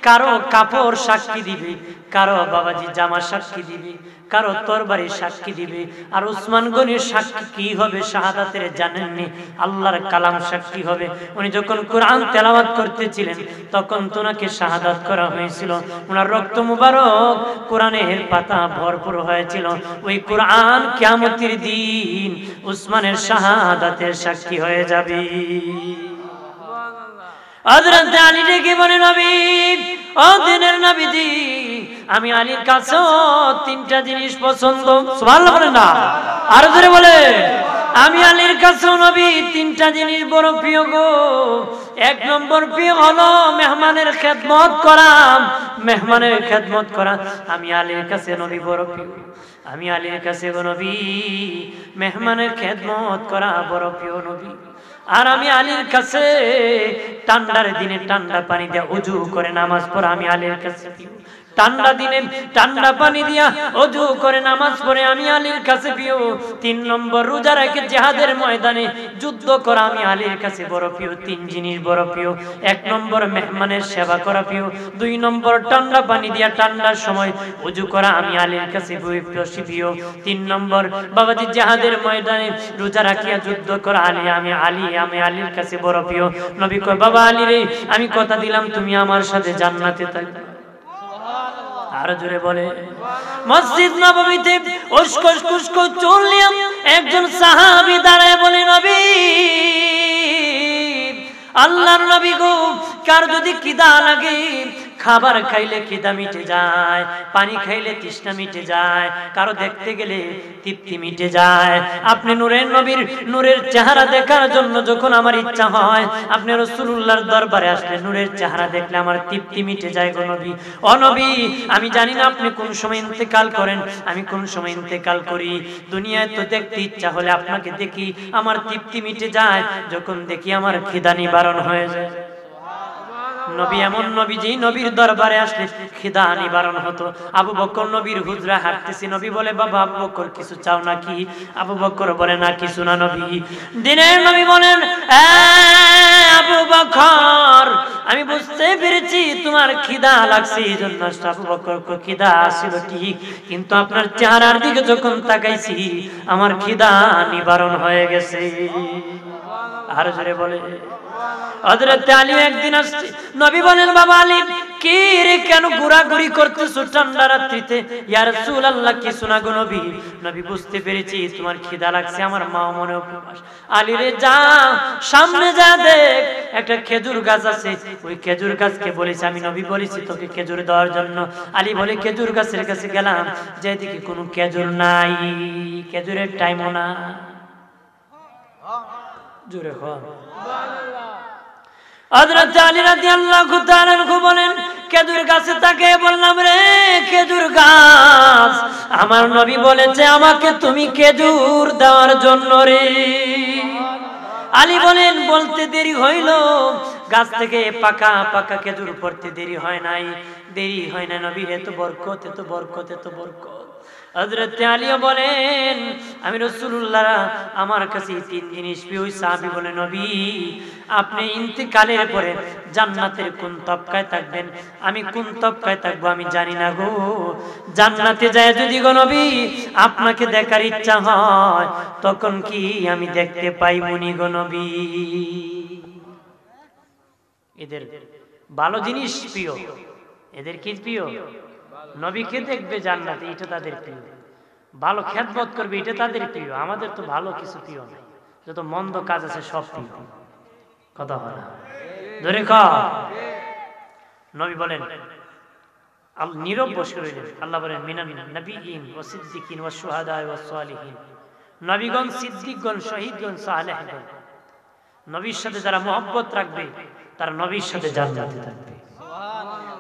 S1: কারো কাপড় সাক্ষী দিবে, কারো বাবাজি জামা সাক্ষী দিবে, কারো তরবারি সাক্ষী দিবে। আর ওসমান গনির সাক্ষী কি হবে শাহাদাতের জানেননি? আল্লাহর কালাম সাক্ষী হবে। উনি যখন কোরআন তেলাওয়াত করতেছিলেন তখন তো ওনাকে শাহাদাত করা হয়েছিল। ওনার রক্ত মুবারক কোরআনের পাতা ভরপুর হয়েছিল। ওই কোরআন কিয়ামতের দিন ওসমানের শাহাদাতের সাক্ষী হয়ে যাবে। হযরত আলী ডেকে বলে নবী, ও দিনের নবীজি, আমি আলীর কাছেও তিনটা জিনিস পছন্দ। সুবহানাল্লাহ বলেন না? আরো জোরে বলে। আমি আলীর কাছেও নবী তিনটা জিনিস বড় প্রিয় গো। এক নম্বর প্রিয় হলো মেহমানের খেদমত করা। মেহমানের খেদমত করা আমি আলীর কাছে নবী বড় প্রিয়। আমি আলীর কাছে গো নবী মেহমানের খেদমত করা বড় প্রিয় নবী। আর আমি আলীর কাছে ঠান্ডার দিনে ঠান্ডা পানি দিয়ে ওযু করে নামাজ পড়া আমি আলীর কাছে প্রিয়। ঠান্ডা দিনে ঠান্ডা পানি দিয়া ওযু করে নামাজ পড়ে আমি আলীর কাছে প্রিয়। 3 নম্বর রোজা রেখে জিহাদের ময়দানে যুদ্ধ করা আমি আলীর কাছে বড় প্রিয়। 3 জিনিস বড় প্রিয়। 1 নম্বর মেহমানের সেবা করা প্রিয়। 2 নম্বর ঠান্ডা পানি দিয়া ঠান্ডার সময় ওযু করা আমি আলীর কাছে প্রিয়। 3 নম্বর বাবাজি জিহাদের ময়দানে রোজা রাখিয়া যুদ্ধ করা আমি আলীর কাছে বড় প্রিয়। নবী কয়, বাবা আলী রে, আমি কথা দিলাম তুমি আমার সাথে জান্নাতে থাকবে। আরো জোরে বলে। মসজিদ নববীতে উস্কোস কুস্কো চুল নিয়ে একজন সাহাবী দাঁড়ায় বলে, নবী, আল্লাহর নবী গো, কার যদি খিদা লাগে, খাবার খাইলে খিদা মিটে যায়, পানি খাইলে তৃষ্ণা মিটে যায়, কারো দেখতে গেলে তৃপ্তি মিটে যায়। আপনি নূরের নবীর নূরের চেহারা দেখার জন্য যখন আমার ইচ্ছা হয়, আপনি রাসূলুল্লাহর দরবারে আসলে নূরের চেহারা দেখলে আমার তৃপ্তি মিটে যায় গো নবী। ও নবী, আমি জানি না আপনি কোন সময় ইন্তেকাল করেন, আমি কোন সময় ইন্তেকাল করি। দুনিয়ায় তো দেখতে ইচ্ছা হলে আপনাকে দেখি, আমার তৃপ্তি মিটে যায়। যখন দেখি আমার খিদা নিবারণ হয়ে যায়। নবী এমন নবী যে নবীর দরবারে আসলে খিদা নিবারণ হতো। আবু বকর নবীর হুজরা হাঁটতেছি, নবী বলে, বাবা আবু বকর কিছু চাও নাকি? আবু বকর বলে, না কিছু না নবী। দিনের নবী বলেন, আবু বকর, আমি বুঝতে পেরেছি তোমার খিদা লাগছে, এই জন্য আবু বকর খিদা ছিল ঠিক, কিন্তু আপনার চেহারার দিকে যখন তাকাইছি আমার খিদা নিবারণ হয়ে গেছে। আর জোরে বলে। হযরত আলী একদিন আসছে, নবী বলেন, বাবা আলী, কি রে, কেন ঘোরাঘুরি করতেছো ঠান্ডা রাত্রিতে? ইয়া রাসূলুল্লাহ, কিছু না গো নবী। নবী বুঝতে পেরেছি তোমার খিদা লাগছে, আমার মা মনে উপবাস। আলী রে, যা সামনে যা দেখ, একটা খেজুর গাছ আছে, ওই খেজুর গাছকে বলেছি, আমি নবী বলেছি তোকে খেজুর দেওয়ার জন্য। আলী বলে, খেজুর গাছের কাছে গেলাম, যেদিকে কোনো খেজুর নাই, খেজুরের টাইমও না। জোরে হয়। হযরত আলী রাদিয়াল্লাহু তাআলা আনহু বলেন, খেজুর গাছে তাকে বললাম, রে খেজুর গাছ, আমার নবী বলেছে আমাকে তুমি খেজুর দেওয়ার জন্য রে। আলী বলেন, বলতে দেরি হইল, গাছ থেকে পাকা পাকা খেজুর পড়তে দেরি হয় নাই, দেরি হয় না নবী। এত বরকত, এত বরকত, এত বরকত। হযরত আলীও বলেন আমি রাসূলুল্লাহ আমার কাছে তিন জিনিস প্রিয়। সাহাবী বলে নবী আপনি ইন্তেকালের পরে জান্নাতের কোন তবকায় থাকবেন? আমি কোন তবকায় থাকবো আমি জানি না গো। জান্নাতে যায় যদি গো নবী আপনাকে দেখার ইচ্ছা হয় তখন কি আমি দেখতে পাই মুনি গো নবী? এদের ভালো জিনিস প্রিয়, এদের কি প্রিয়? নবীকে দেখবে জান্নাতে, এটা তাদের প্রিয়। ভালো খেদমত করবে, এটা তাদের প্রিয়। আমাদের তো ভালো কিছু প্রিয় নাই, যত মন্দ কাজ আছে সব প্রিয়। কথা হয় না? ধরে ক নবী বলেন নীরব বসে রইলেন। আল্লাহ বলেন মিনান নবিয়িন ওয়া সিদ্দিকিন ওয়া শুহাদা ওয়া সালিহিন। নবীগণ, সিদ্দিকগণ, শহীদগণ, সালেহগণ, নবীর সাথে যারা মহব্বত রাখবে তারা নবীর সাথে জান্নাতে থাকবে।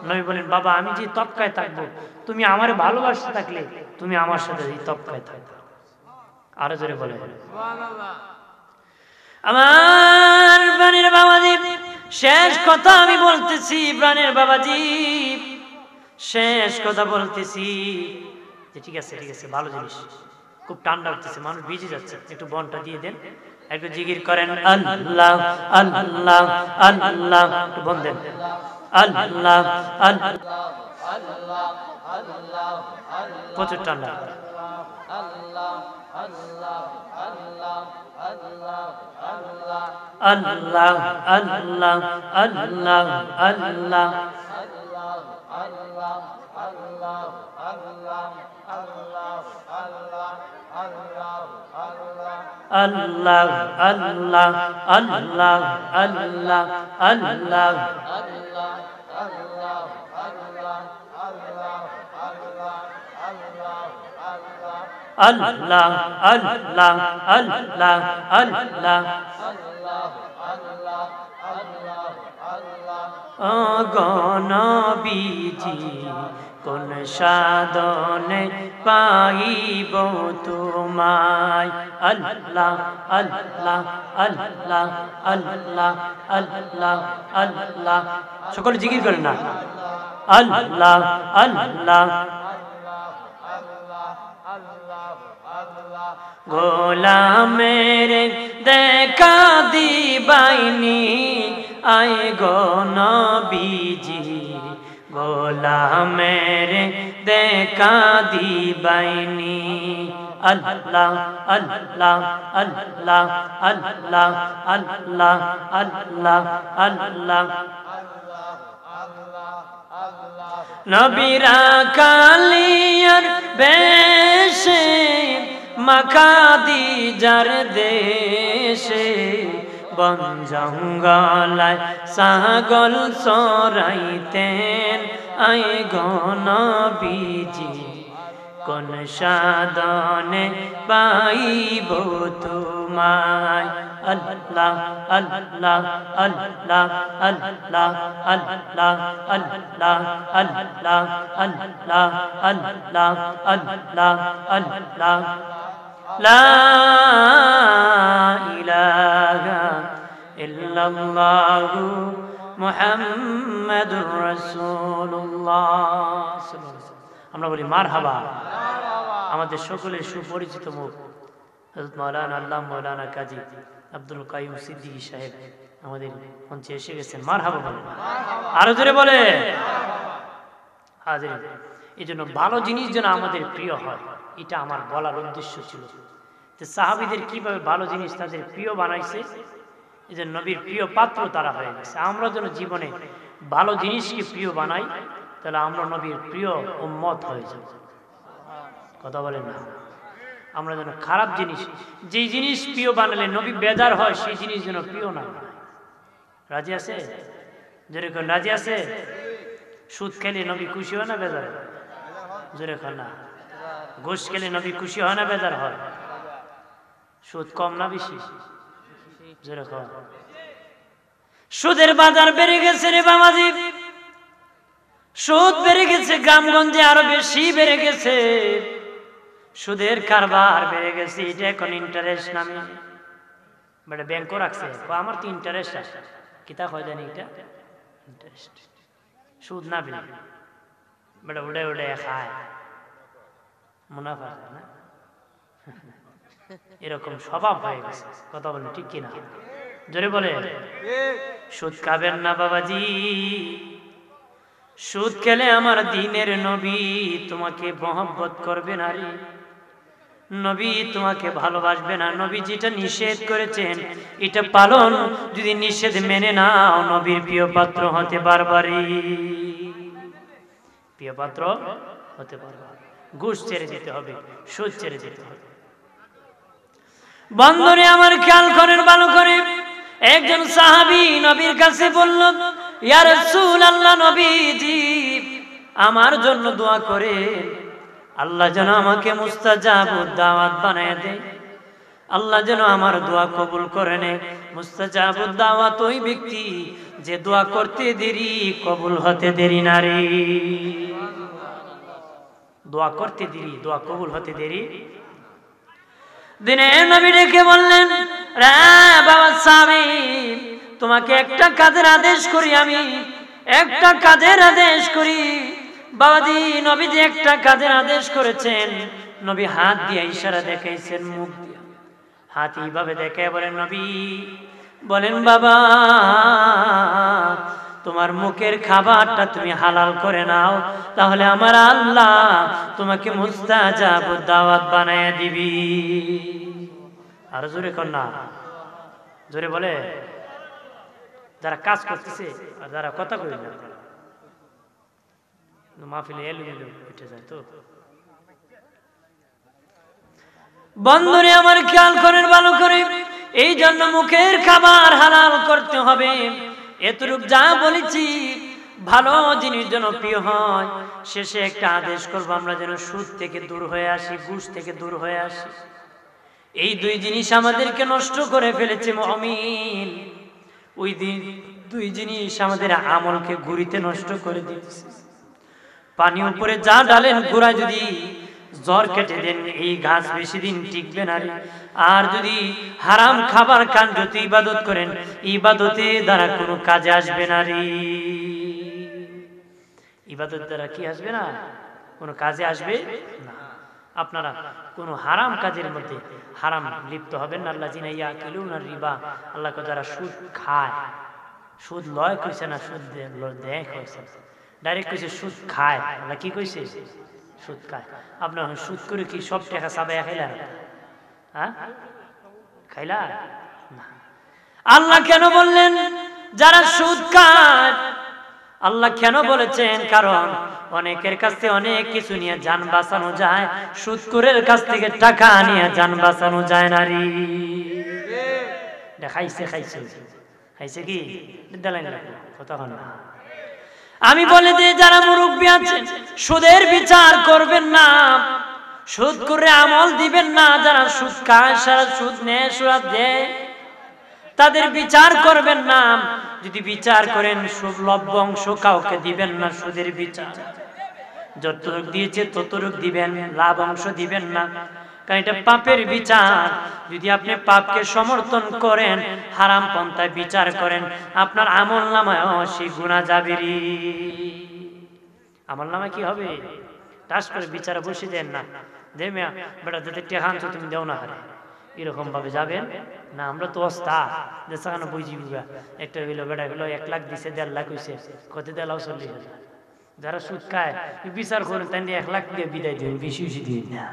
S1: নবী বলেন বাবা আমি যে তবকায় থাকবো তুমি আমারে ভালোবাসতে থাকলে তুমি আমার সাথে এই তবকায় থাকবে। আরো জোরে বলে আমার প্রাণের বাবাজি, শেষ কথা আমি বলতেছি প্রাণের বাবাজি, শেষ কথা বলতেছি। ঠিক আছে ঠিক আছে, ভালো জিনিস। খুব ঠান্ডা উঠতেছে, মানুষ ভিজে যাচ্ছে, একটু বনটা দিয়ে দেন, একটু জিকির করেন আল্লাহ আল্লাহ আল্লাহ, একটু বন দেন আল্লাহ আল্লাহ, প্রচুর ঠান্ডা। আল্লাহ আল্লাহ আল্লাহ আল্লাহ আল্লাহ আল্লাহ আল্লাহ আল্লাহ আল্লাহ আল্লাহ আল্লাহ আল্লাহ আল্লাহ নবীজি কোন সাধনে পাইব তোমায়? আল্লাহ আল্লাহ আল্লাহ আল্লাহ আল্লাহ আল্লাহ, সকলে জিকির করেন না আল্লাহ আল্লাহ। গোলামের দেখা দিবাইনি আয় গো নবীজি, গোলামের দেখা দিবাইনি। আল্লাহ আল্লাহ আল্লাহ আল্লাহ আল্লাহ আল্লাহ আল্লাহ। নবীরা কালিয়ার বেশে মাখাদি যার দেশে, বন জঙ্গলায় ছাগল চরাইতেন আয় গো নবীজি, কোন সাধনে পাইব তোমায়? আল্লাহ আল্লাহ আল্লাহ আল্লাহ আল্লাহ আল্লাহ আল্লাহ আল্লাহ আল্লাহ আল্লাহ আল্লাহ। লা ইলাহা ইল্লাল্লাহু মুহাম্মাদুর রাসূলুল্লাহ। আমরা বলি মারহাবা। আমাদের সকলের সুপরিচিত মুখ হযরত মাওলানা আল্লাহ মাওলানা কাজী আব্দুল কাইয়ুম সিদ্দিকী সাহেব আমাদের মঞ্চে এসে গেছেন। মারহাবা বলে, আরো জোরে বলে হাজির। এই জন্য ভালো জিনিস যেন আমাদের প্রিয় হয়, এটা আমার বলার উদ্দেশ্য ছিল। সাহাবীদের কিভাবে ভালো জিনিস তাদের প্রিয় বানাইছে, এই যে নবীর প্রিয় পাত্র তারা হয়ে গেছে। আমরা যেন জীবনে ভালো জিনিসকে প্রিয় বানাই, তাহলে আমরা নবীর প্রিয় উম্মত হয়ে যাব। কথা বলেন না? আমরা যেন খারাপ জিনিস, যে জিনিস প্রিয় বানালে নবী বেজার হয় সেই জিনিস যেন প্রিয় না। রাজি আছে? জোরে কোন রাজি আছে? সুদ খেলে নবী খুশি হয় না বেজার? জোরে কোন না? ঘুষ খেলে নবী খুশি হয় না বেজার হয়? সুদ কম না বেশি? জোরে কোন। সুদের বাজার বেড়ে গেছে রে বাবাজি, সুদ বেড়ে গেছে, গ্রামগঞ্জে আরো বেশি বেড়ে গেছে। সুদের কারবার বেড়ে গেছে, এটা এখন ইন্টারেস্ট নামে বেটা ব্যাংকও রাখছে। আমার তো ইন্টারেস্ট আছে, কিতা হয় জানি এটা ইন্টারেস্ট। সুদ না বেড়ে বেটা উড়ে উড়ে খায়। মুনাফা না, এরকম স্বভাব হয়ে গেছে। কথা বলেন ঠিক কিনা? জোরে বলে। সুদ খাবেন না বাবাজি, সুদ খেলে আমার দ্বীনের নবী তোমাকে মহব্বত করবে না রে, নবী তোমাকে ভালোবাসবে না। নবী যেটা নিষেধ করেছেন এটা পালন যদি নিষেধ মেনে নাও, নবীর প্রিয় পাত্র হতে পারবারি, প্রিয় পাত্র হতে পারবা। ঘুষ ছেড়ে দিতে হবে, সুদ ছেড়ে দিতে হবে। বন্ধুরে আমার খেয়াল করেন ভালো করে, একজন সাহাবী নবীর কাছে বলল, ইয়া রাসূলুল্লাহ, নবীজি আমার জন্য দোয়া করে, আল্লাহ যেন আমাকে মুস্তাজাবুদ দাওয়াত বানায় দেয়, আল্লাহ যেন আমার দোয়া কবুল করে নেয়। মুস্তাজাবুদ দাওয়াত ওই ব্যক্তি যে দোয়া করতে দেরি কবুল হতে দেরি না রে, দোয়া করতে দেরি দোয়া কবুল হতে দেরি। দিনে নবী ডেকে বললেন, রে বাবা স্বামী, তোমাকে একটা কাজের আদেশ করি, আমি একটা কাজের আদেশ করি। বাবাজি নবীজি একটা কাজের আদেশ করেছেন। নবী হাত দিয়ে ইশারা দেখাইছেন, মুখ দিয়ে হাত এইভাবে দেখে বলেন, নবী বলেন বাবা তোমার মুখের খাবারটা তুমি হালাল করে নাও, তাহলে আমার আল্লাহ তোমাকে মুস্তাজাবুদ দাওয়াত বানায় দিবি। আর জোরে কর না, জোরে বলে। যারা কাজ করতেছে আর যারা কথা কই না, মাহফিলে এলোমেলো উঠে যায় তো। বন্ধুরে আমার খেয়াল করেন ভালো করে, এই জন্য মুখের খাবার হালাল করতে হবে। এতটুক যা বলেছি ভালো জিনিস যেন প্রিয় হয়। শেষে একটা আদেশ করবো, আমরা যেন সুদ থেকে দূর হয়ে আসি, ঘুষ থেকে দূর হয়ে আসি। এই দুই জিনিস আমাদেরকে নষ্ট করে ফেলেছে মুমিন। ওই দুই জিনিস আমাদের আমলকে ঘুরিতে নষ্ট করে দিয়েছে। পানি উপরে যা ডালেন গোড়ায় যদি জ্বর কেটে দেন, এই গাছ বেশি দিন টিকবে না। আর যদি হারাম খাবার খান, যত ইবাদত করেন, ইবাদতে দ্বারা কোনো কাজে আসবে না রে। ইবাদত দ্বারা কি আসবে না? কোনো কাজে আসবে না। আপনারা কোনো হারাম কাজের মধ্যে হারাম লিপ্ত হবেন না। আল্লাহ জিনা ইয়াকিলুনা রিবা, আল্লাহকে যারা সুদ খায়, সুদ লয় কইছে না, সুদ দেয় কইছে, ডাইরেক্ট কইছে সুদ খায়। আল্লাহ কি কইছে? সুদ খায়। আপনার সুদ করে কি সব টাকা চাবাইয়া খাইলা? হ্যাঁ, খাইলা না। আল্লাহ কেন বললেন যারা সুদ খায়? আল্লাহ কেন বলেছেন? কারণ অনেকের কাছ থেকে অনেক কিছু নিয়ে জান বাঁচানো যায়, সুদখোরের কাছ থেকে টাকা নিয়ে জান বাঁচানো যায় না রে। খাইছে খাইছে খাইছে কি কথা হল না। আমি বলে যে যারা মুরব্বী আছেন, সুদের বিচার করবেন না, সুদ করে আমল দিবেন না। যারা সুদ খায়, সারা সুদ নেয়, সুদ দেয়, তাদের বিচার করবেন না। যদি বিচার করেন, সুদ লভ্য অংশ কাউকে দিবেন না। সুদের বিচার যতটুক দিয়েছে ততটুক দিবেন, লাভ অংশ দিবেন না, কারণ এটা পাপের বিচার। যদি আপনি পাপকে সমর্থন করেন, হারাম পন্থায় বিচার করেন, আপনার আমল নামায় সেই গুনাহ যাবে রে। আমল নামায় কি হবে? টাস করে বিচারে বসে দেন না, দে মিয়া বেটা যাতে টেকা আনছো তুমি দেও না, হারে এরকম ভাবে যাবেন না। আমরা তো অস্তা যে সেখানে বুঝি বুঝা একটা হইলো বেটা হইলো 1 লাখ দিছে, 1.5 লাখ হয়েছে, কত দেলাও 40,000। যারা সুদ খায় বিচার করেন, তাই 1 লাখ দিয়ে বিদায় দিবেন, বেশি বেশি দিন না,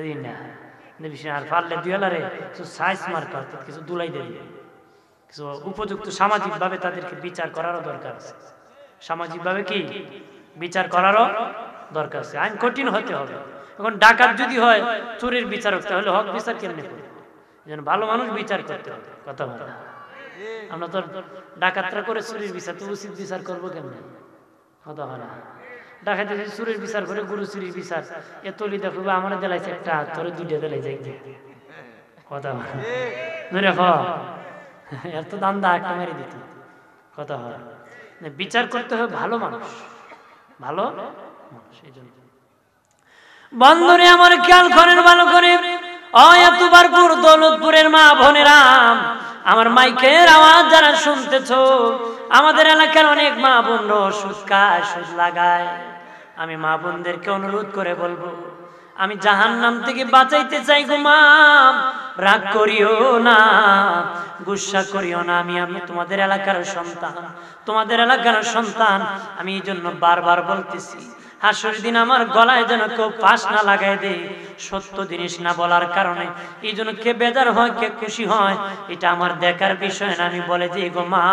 S1: দিন না। আর পারলে 2 হাজারে সাইজ মার্কা কিছু দুলাই দেয়, কিছু উপযুক্ত সামাজিক ভাবে তাদেরকে বিচার করারও দরকার আছে। সামাজিক ভাবে কি বিচার করারও দরকার আছে। আইন কঠিন হতে হবে। এখন ডাকাত যদি হয় চোরের বিচারক, তাহলে হক বিচার কেমনে করবে? যেন ভালো মানুষ বিচার করতে হবে। কথা বলে আমরা তো ডাকাতরা করে চুরির বিচার, তো উচিত বিচার করবো কেমনে? কথা হয় না। ডাকাত চুরির বিচার করে, গুরু চুরির বিচার, এ তলি দেখো আমার দেলাইছে একটা, তোরে 2টা দেলাই যাই। কথা হয় ধরে এত দাম দা একটা মেরে দিত। কথা হয় বিচার করতে হবে ভালো মানুষ, ভালো মানুষ। এই জন্য বন্ধুরে আমার খেয়াল করেন ভালো করে, এতবারপুর দৌলতপুরের মা বোনেরা, আমার মাইকের আওয়াজ যারা শুনতেছো, আমাদের এলাকার অনেক মা বোনরা সুদ খায়, সুদ লাগায়। আমি মা বোনদেরকে অনুরোধ করে বলবো, আমি জাহান্নাম থেকে বাঁচাইতে চাই গো মা, রাগ করিও না, গুসা করিও না, আমি তোমাদের এলাকার সন্তান, তোমাদের এলাকার সন্তান। আমি এই জন্য বারবার বলতেছি, হাসরের দিন আমার গলায় যেন কেউ পাশ না লাগাই দেয় সত্য জিনিস না বলার কারণে। এই জন্য কে বেজার হয় কে খুশি হয় এটা আমার দেখার বিষয় না। আমি বলে যে গো মা,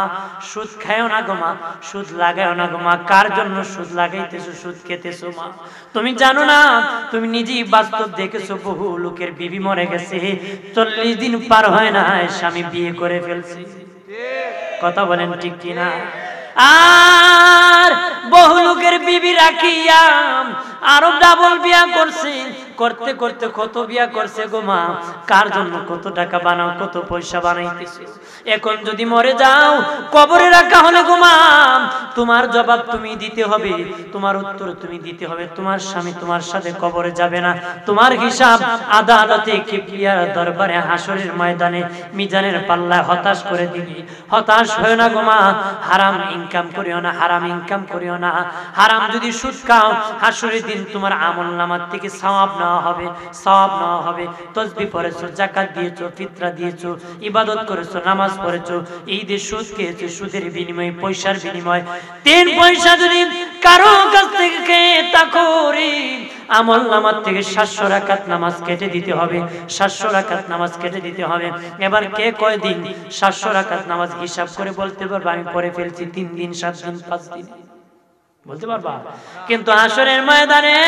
S1: সুদ খায়ও না গো মা, সুদ লাগায়ও না গো মা। কার জন্য সুদ লাগাইতেছো, সুদ খেতেছো মা? তুমি জানো না, তুমি নিজেই বাস্তব দেখেছো, বহু লোকের বিবি মরে গেছে, 40 দিন পার হয় না স্বামী বিয়ে করে ফেলছে। কথা বলেন ঠিক কিনা? আর বহু লোকের বিবি রাখিয়া আরো ডাবল বিয়া করছে, করতে করতে কত বিয়া করছে গো মা। কার জন্য কত টাকা বানাও, কত পয়সা বানাইতেছে। এখন যদি মরে যাও কবরে রাখা হলে গো মা, তোমার জবাব তুমি দিতে হবে, তোমার উত্তর তুমি দিতে হবে। তোমার স্বামী তোমার সাথে কবরে যাবে না, তোমার হিসাব আদালতে কিবরিয়ার দরবারে হাসরের ময়দানে মিজানের পাল্লায় হতাশ করে দিবি। হতাশ হয় না গো মা, হারাম ইনকাম করিও না, হারাম ইনকাম করিও না। হারাম যদি সুদ খাও হাসরের দিন তোমার আমলনামার থেকে সওয়াব নেওয়া হবে, সওয়াব নেওয়া হবে। তাসবিহ পড়েছো, যাকাত দিয়েছো, ফিতরা দিয়েছো, ইবাদত করেছো, নামাজ পড়েছো, এই যে সুদ খেয়েছো, সুদের বিনিময়ে, পয়সার বিনিময়ে 3 পয়সা যদি কারো কাছ থেকে খেয়ে থাকো রে, আমলনামার থেকে 700 রাকাত নামাজ কেটে দিতে হবে, 700 রাকাত নামাজ কেটে দিতে হবে। এবার কে কয় দিন 700 রাকাত নামাজ হিসাব করে বলতে পারবে আমি পড়ে ফেলছি 3 দিন, 7 দিন, 5 দিন? বলতে পারবা? কিন্তু হাসরের ময়দানে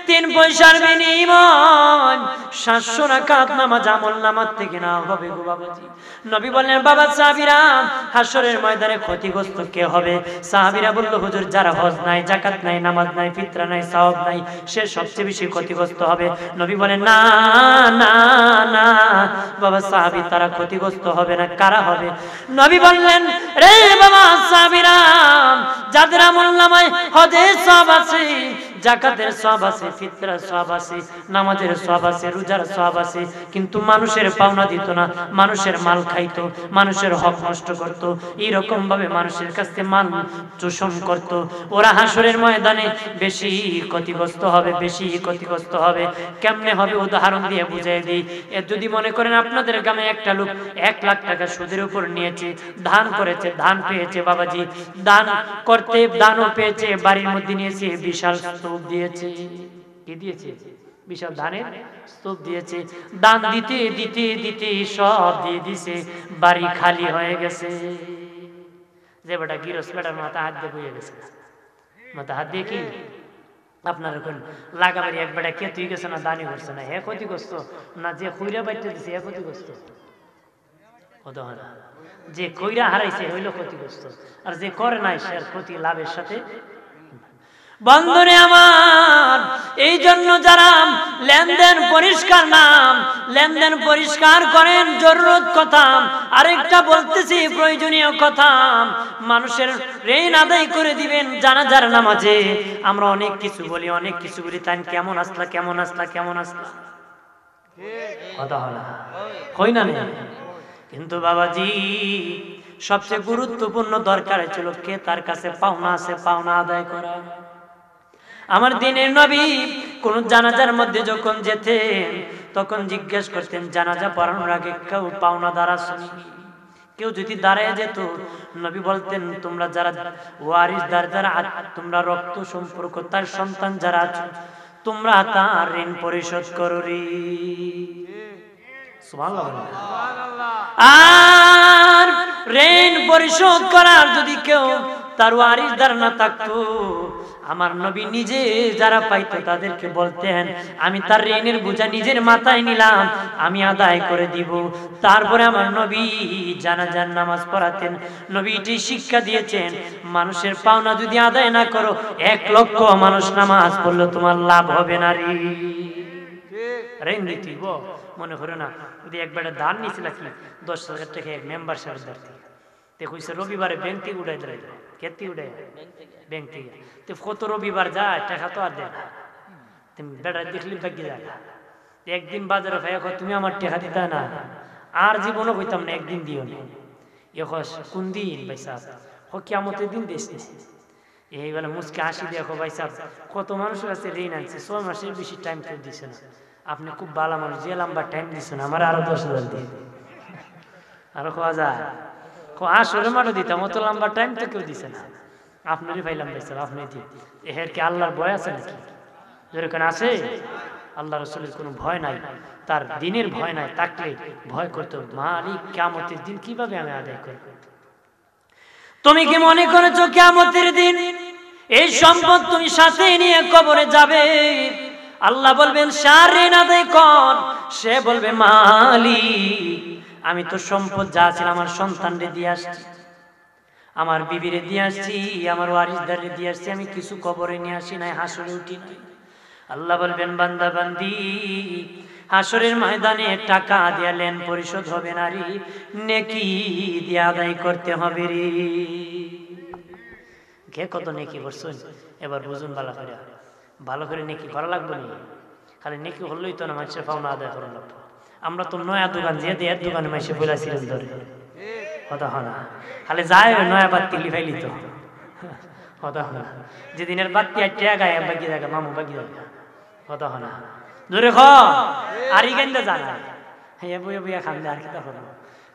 S1: 3 পয়সার বিনিময় 700 রাকাত নামাজ আমলনামার থেকে না হবে গো বাবাজি। নবী বললেন বাবা সাহাবীরা, হাসরের ময়দানে ক্ষতিগ্রস্ত কে হবে? সাহাবীরা বলল হুজুর, যারা হজ নাই, যাকাত নাই, নামাজ নাই, ফিতরা নাই, সওয়াব নাই, সে সবচেয়ে বেশি ক্ষতিগ্রস্ত হবে। নবী বলেন না না না বাবা সাহাবী, তারা ক্ষতিগ্রস্ত হবে না। কারা হবে? নবী বললেন রে বাবা সাহাবীরা, যাদের আমলনামায় হজের সওয়াব আছে, যাকাতের সওয়াব আছে, ফিতরার সওয়াব আছে, নামাজের সওয়াব আছে, রোজার সওয়াব আছে, কিন্তু মানুষের পাওনা দিত না, মানুষের মাল খাইতো, মানুষের হক নষ্ট করত, এইরকম ভাবে মানুষের কাছে মাল শোষণ করত, ওরা হাসরের ময়দানে বেশি ক্ষতিগ্রস্ত হবে, বেশি ক্ষতিগ্রস্ত হবে। কেমনে হবে উদাহরণ দিয়ে বুঝিয়ে দিই। যদি মনে করেন আপনাদের গ্রামে একটা লোক 1 লাখ টাকা সুদের উপর নিয়েছে, ধান করেছে, ধান পেয়েছে বাবাজি, দান করতে দানও পেয়েছে, বাড়ির মধ্যে নিয়েছে, বিশাল স্তূপ দিয়েছে। কি দিয়েছে? বিশাল ধানের স্তূপ দিয়েছে। দান দিতে দিতে দিতে সব দিয়ে দিছে, বাড়ি খালি হয়ে গেছে। যে বেটা গিরস বেটার মাথা হাত দিয়ে বইয়ে গেছে, মাথা হাত দিয়ে কি আপনার এখন লাগাবাড়ি এক বেটা কে তুই গেছে না, দানি করছে না, হে ক্ষতিগ্রস্ত না, যে কইরা বাইতে দিছে হে ক্ষতিগ্রস্ত? যে কইরা হারাইছে হইল ক্ষতিগ্রস্ত, আর যে করে নাই সে ক্ষতি লাভের সাথে। বন্ধুরে আমার, এই জন্য যারা লেনদেন পরিষ্কার নাম লেনদেন পরিষ্কার করেন, জরুরত কথা। আরেকটা বলতেছি প্রয়োজনীয় কথা, মানুষের ঋণ আদায় করে দিবেন জানাজার নামাজে। আমরা অনেক কিছু বলি, অনেক কিছু বলি, তাই কেমন আসলা, কেমন আসলা, কেমন আসলা, কথা হয় না? কিন্তু বাবাজি সবচেয়ে গুরুত্বপূর্ণ দরকার ছিল কে তার কাছে পাওনা আছে, পাওনা আদায় করা। আমার দিনের নবী কোন জানাজার মধ্যে যখন যেতেন তখন জিজ্ঞেস করতেন জানাজা পড়ানোর আগে কেউ পাওনাদার আছেন? কেউ যদি দাঁড়ায় যেত, নবী বলতেন তোমরা যারা ওয়ারিসদার, যারা তোমরা রক্ত সম্পর্ক, তার সন্তান যারা আছো, তোমরা তার ঋণ পরিশোধ করো রে। আর ঋণ পরিশোধ করার যদি কেউ তার ওয়ারিসদার না থাকতো, আমার নবী নিজে যারা পাইতো তাদেরকে বলতেন আমি তার ঋণের বোঝা নিজের মাথায় নিলাম, আমি আদায় করে দিব। তারপরে আমার নবী জানাজার নামাজ পড়াতেন। নবী এটি শিক্ষা দিয়েছেন, মানুষের পাওনা যদি আদায় না করো, 1 লক্ষ মানুষ নামাজ পড়লে তোমার লাভ হবে না রে। ঋণ দিতে মনে করো না, যদি একবারে দান নিছিল কি 10,000 টাকা এক মেম্বার সাহেব কইছে রবিবারে ব্যাংক থেকে উঠাই দেয়, কেতি উঠে ব্যাংক থেকে, তো কত রবিবার যায় টাকা তো আর দেয় না, তুমি বেড়া দেখলি ভাগ্যে যায়। একদিন বাজারে ভাই তুমি আমার টাকা দিতা না, আর জীবনও কইতাম না, একদিন দিও না। কোন দিন ভাই সাহেব? কিয়ামতের দিন দিস, এইবেলা মুসকে হাসি দেখো ভাই সাহেব, কত মানুষের কাছে ঋণ আনছে, 6 মাসের বেশি টাইম কেউ দিছে না। আপনি খুব ভালো মানুষ, যে লম্বা টাইম দিচ্ছেন, আমার আরো 10,000 দিয়ে আরো খাওয়া যায়, আসলে মাঠও দিতাম, অত লম্বা টাইম তো কেউ দিছে না। আপনারই পাইলাম ভাই সাহেব, আপনি দিয়ে এর কি আল্লাহর ভয় আছে নাকি? যেরকম আছে আল্লাহ রসুলের কোনো ভয় নাই, তার দিনের ভয় নাই, থাকলে ভয় করতো মালিক কিয়ামতের দিন কিভাবে আমি আদায় করব। তুমি কি মনে করেছো কিয়ামতের দিন এই সম্পদ তুমি সাথে নিয়ে কবরে যাবে? আল্লাহ বলবেন সার ঋণ আদায় কর। সে বলবে মালিক আমি তো সম্পদ যা ছিল আমার সন্তানরে দিয়ে আসছি, আমার বিবিরে দিয়ে আসছি, আমার ওয়ারিসদারে দিয়ে আসছি, আমি কিছু কবরে নিয়ে আসি নাই, হাসরে উঠি নাই। আল্লাহ বলবেন বান্দা বান্দি হাসরের ময়দানে টাকা দিয়া লেন পরিশোধ হবে না রে, নেকি দিয়ে আদায় করতে হবে রে। কে কত নেকি করছেন এবার বুঝুন ভালো করে, ভালো করে নেকি করা লাগবে না। খালি নেকি হলেই তো না, মানুষের পাওনা আদায় করা লাগবে। আমরা তো নয়া দোকান যে দিয়ে দোকানে মাসে বলেছিলেন ধরে কথা হয় না, খালি যায় নয়া বাতি লিফাইলি তো কথা হয় না। যেদিনের বাতি আর টেয়া গায়ে বাকি দেখা মামু বাকি দেখা কথা হয় না, জোরে খ আর ই গাইন্দা জানা হ্যাঁ বইয়া বইয়া খান আর কি তখন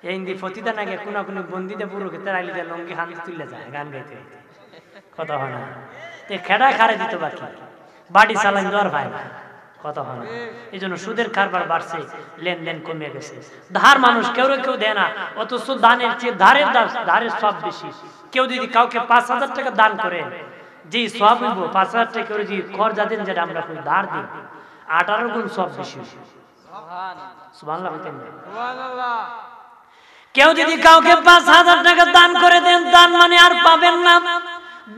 S1: এই প্রতিদান আগে কোনা কোনো বন্দিতে পুরো ক্ষেত্রে আইলিতে লঙ্গি খান তুলে যায় গান গাইতে কথা হয় না। খেড়া খারে দিত বাকি বাড়ি চালান দেওয়ার ভাই না কথা হয় না। এই জন্য সুদের কারবার বাড়ছে, লেনদেন কমে গেছে। ধার মানুষ কেউ কেউ দেয় না, অথচ দানের চেয়ে ধারের সব বেশি। কেউ যদি কাউকে 5,000 টাকা দান করে, যে সব হইব 5,000 টাকা করে যদি কর্জা দেন, যেটা আমরা ধার দিই 18 গুণ সব বেশি। সুবহানাল্লাহ বলতেন না? কেউ যদি কাউকে 5,000 টাকা দান করে দেন, দান মানে আর পাবেন না,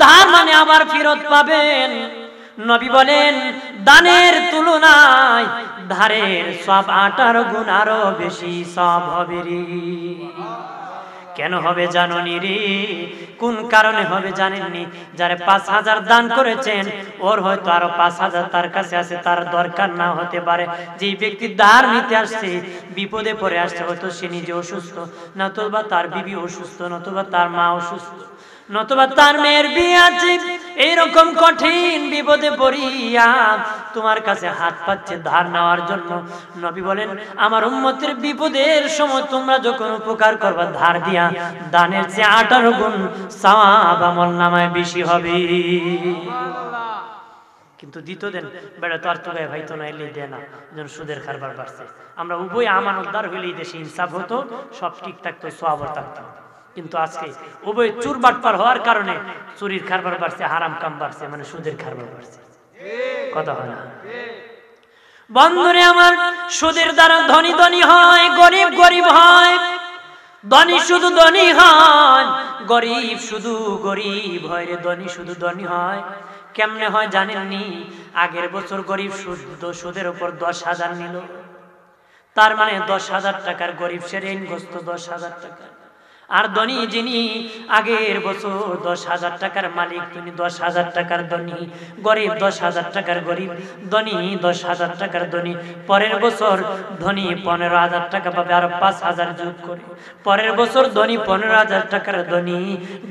S1: ধার মানে আবার ফেরত পাবেন। নবী বলেন দানের তুলনায় ধারের সব 18 গুণ আরো বেশি সব হবে রে। কেন হবে জানেননি রে? কোন কারণে হবে জানেননি? যারা 5,000 দান করেছেন ওর হয়তো আরো 5,000 তার কাছে আছে, তার দরকার না হতে পারে। যে ব্যক্তি ধার নিতে আসছে, বিপদে পড়ে আসছে, হয়তো সে নিজে অসুস্থ, নতুবা তার বিবি অসুস্থ, নতুবা তার মা অসুস্থ, নতুবা তার মেয়ের বিয়ে আছে, এইরকম কঠিন বিপদে পড়িয়া তোমার কাছে হাত পাচ্ছে ধার নেওয়ার জন্য। নবী বলেন আমার উম্মতের বিপদের সময় তোমরা যখন উপকার করবা ধার দিয়া, দানের চেয়ে 18 গুণ সওয়াব আমলনামায় বেশি হবে। কিন্তু দিত দেন বেড়া তো আর তো গায়ে ভাই তো না এলে দেয় না, যেন সুদের কারবার বাড়ছে। আমরা উভয় আমানতদার হইলেই দেশে ইনসাফ হতো, সব ঠিক থাকতো, সওয়াব থাকতো। কিন্তু আজকে উভয় চুর বাটপার হওয়ার কারণে চুরির কারবার বাড়ছে, হারাম কাম বাড়ছে, মানে সুদের কারবার বাড়ছে। কথা হয় না বন্ধুরে আমার? সুদের দ্বারা ধনী ধনী হয়, গরিব গরিব হয়। ধনী শুধু ধনী হয়, গরিব শুধু গরিব হয় রে। ধনী শুধু ধনী হয় কেমনে হয় জানেননি? আগের বছর গরিব সুদের উপর 10,000 নিল, তার মানে 10,000 টাকার গরিব সে ঋণগ্রস্ত 10,000 টাকা। আর ধনী যিনি আগের বছর 10,000 টাকার মালিক, তিনি 10,000 টাকার ধনী, গরিব 10,000 টাকার গরিব, ধনী 10,000 টাকার ধনী। পরের বছর ধনী 15,000 টাকা পাবে, আর 5,000 যোগ করে পরের বছর ধনী 15,000 টাকার ধনী,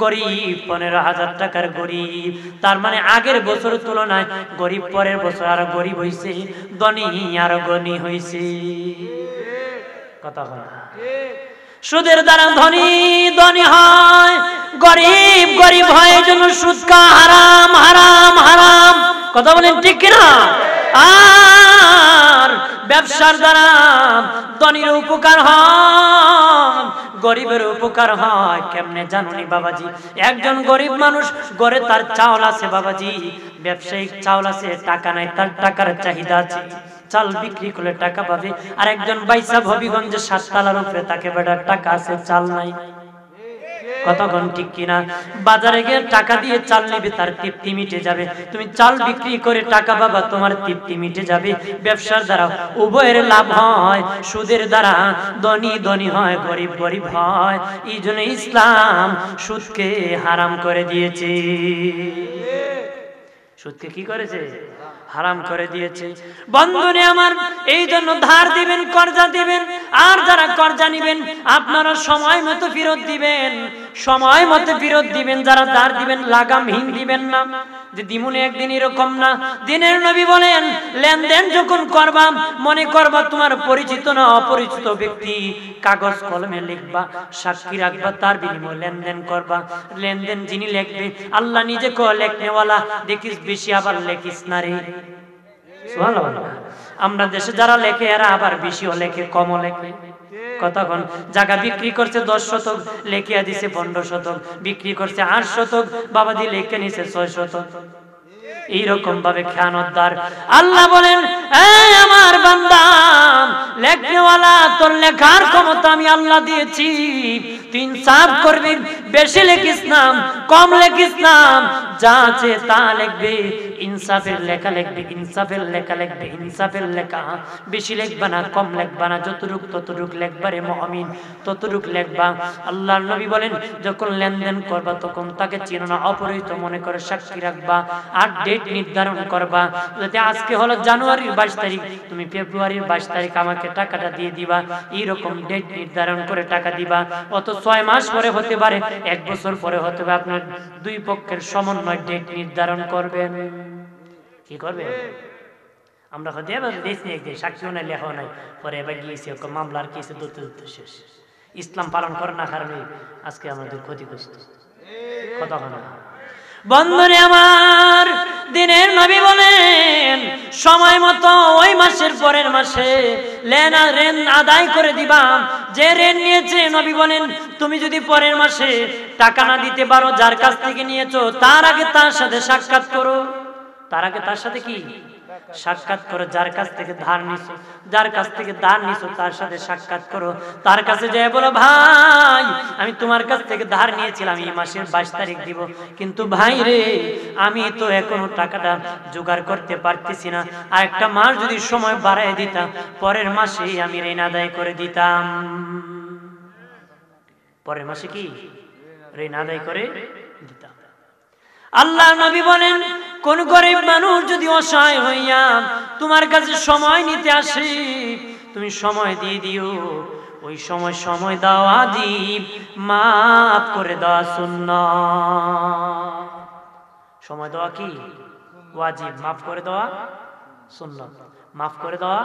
S1: গরিব 15,000 টাকার গরিব। তার মানে আগের বছরের তুলনায় গরিব পরের বছর আরো গরিব হইছে, ধনী আরো ধনী হইছে। কথা হয়? সুদের দ্বারা ধনী ধনী হয়, গরিব গরিব হয়। এই জন্য সুদ খাওয়া হারাম হারাম হারাম। কথা বলেন ঠিক কিনা? আর ব্যবসার দ্বারা ধনীর উপকার হয়, গরিবের উপকার হয়। কেমনে জানুনি বাবাজি? একজন গরিব মানুষ ঘরে তার চাউল আছে বাবাজি, ব্যবসায়িক চাউল আছে, টাকা নাই, তার টাকার চাহিদা আছে, চাল বিক্রি করলে টাকা পাবে। আর একজন বাইসা হবিগঞ্জে 7 তলার উপরে, তাকে বেটা টাকা আছে, চাল নাই। কতক্ষণ ঠিক কিনা? বাজারে গিয়ে টাকা দিয়ে চাল নিবে, তার তৃপ্তি মিটে যাবে। তুমি চাল বিক্রি করে টাকা পাবা, তোমার তৃপ্তি মিটে যাবে। ব্যবসার দ্বারা উভয়ের লাভ হয়। সুদের দ্বারা ধনী ধনী হয়, গরিব গরিব হয়। এই জন্য ইসলাম সুদকে হারাম করে দিয়েছে। সুদকে কি করেছে? হারাম করে দিয়েছে। বন্ধুরে আমার, এই জন্য ধার দিবেন, কর্জা দিবেন, আর যারা কর্জা নিবেন আপনারা সময় মতো ফেরত দিবেন। সময় মতো ফেরত দিবেন, যারা ধার দিবেন লাগামহীন দিবেন না, যে দিমুনে একদিন এরকম না। দিনের নবী বলেন লেনদেন যখন করবা মনে করবা তোমার পরিচিত না অপরিচিত ব্যক্তি, কাগজ কলমে লিখবা, সাক্ষী রাখবা, তার বিনিময়ে লেনদেন করবা। লেনদেন যিনি লিখবে আল্লাহ নিজে কো লেখনেওয়ালা, দেখিস বেশি আবার লেখিস না রে। সুবহানাল্লাহ। আমরা দেশে যারা লেখে এরা আবার বেশিও লেখে কমও লেখে। কতক্ষণ জায়গা বিক্রি করছে 10 শতক, লেখিয়া দিছে 15 শতক, বিক্রি করছে 8 শতক, বাবাজি লেখে নিছে 6 শতক। এইরকম ভাবে খেয়ানতদার। আল্লাহ বলেন এই আমার বান্দা লেখনেওয়ালা, তোর লেখার ক্ষমতা আমি আল্লাহ দিয়েছি, তুই ইনসাফ করবি, বেশি লেখিস না কম লেখিস না, যা আছে তা লিখবি, ইনসাফের লেখা লিখবি, ইনসাফের লেখা লিখবি, ইনসাফের লেখা। বেশি লিখবা না কম লিখবা না, যতটুক লিখবা রে মুমিন ততটুক লিখবা। আল্লাহর নবী বলেন যখন লেনদেন করবা তখন তাকে চিনো না অপরিচিত মনে করে সাক্ষী রাখবা, আর ডেট নির্ধারণ করবা, যাতে আজকে হলো জানুয়ারির 22 তারিখ, তুমি ফেব্রুয়ারির 22 তারিখ আমাকে টাকাটা দিয়ে দিবা, এইরকম ডেট নির্ধারণ করে টাকা দিবা। অত 6 মাস পরে হতে পারে, 1 বছর পরে হতে পারে, আপনার দুই পক্ষের সমন্বয় ডেট নির্ধারণ করবেন। কি করবে? আমরা হতে দেশ নিয়ে একদিন সাক্ষীও নাই লেখাও নাই, পরে এবার গিয়েছি মামলার কেসে ধরতে শেষ। ইসলাম পালন করে না কারণে আজকে আমাদের ক্ষতিগ্রস্ত। কতক্ষণ বন্ধুরে আমার, দিনের নবী বলেন সময় মতো ওই মাসের পরের মাসে ঋণ আদায় করে দিবা। যে ঋণ নিয়েছে নবী বলেন তুমি যদি পরের মাসে টাকা না দিতে পারো, যার কাছ থেকে নিয়েছো তার আগে তার সাথে সাক্ষাৎ করো। তার আগে তার সাথে কি সাক্ষাৎ করো। যার কাছ থেকে ধার নিছো, যার কাছ থেকে ধার নিছো তার সাথে সাক্ষাৎ করো। তার কাছে যেয়ে বলো ভাই আমি তোমার কাছ থেকে ধার নিয়েছিলাম, এই মাসের 22 তারিখ দিব, কিন্তু ভাই রে আমি তো এখনো টাকাটা জোগাড় করতে পারতেছি না, আর একটা মাস যদি সময় বাড়ায় দিতাম পরের মাসে আমি ঋণ আদায় করে দিতাম। পরের মাসে কি ঋণ আদায় করে দিতাম। আল্লাহ নবী বলেন কোন গরিব মানুষ যদি অসহায় হইয়া তোমার কাছে সময় নিতে আসে, তুমি সময় দিয়ে দিও। ওই সময় দাও ওয়াজিব, মাফ করে দেওয়া সুন্নাত। সময় দেওয়া কি ওয়াজিব, মাফ করে দেওয়া সুন্নাত। মাফ করে দেওয়া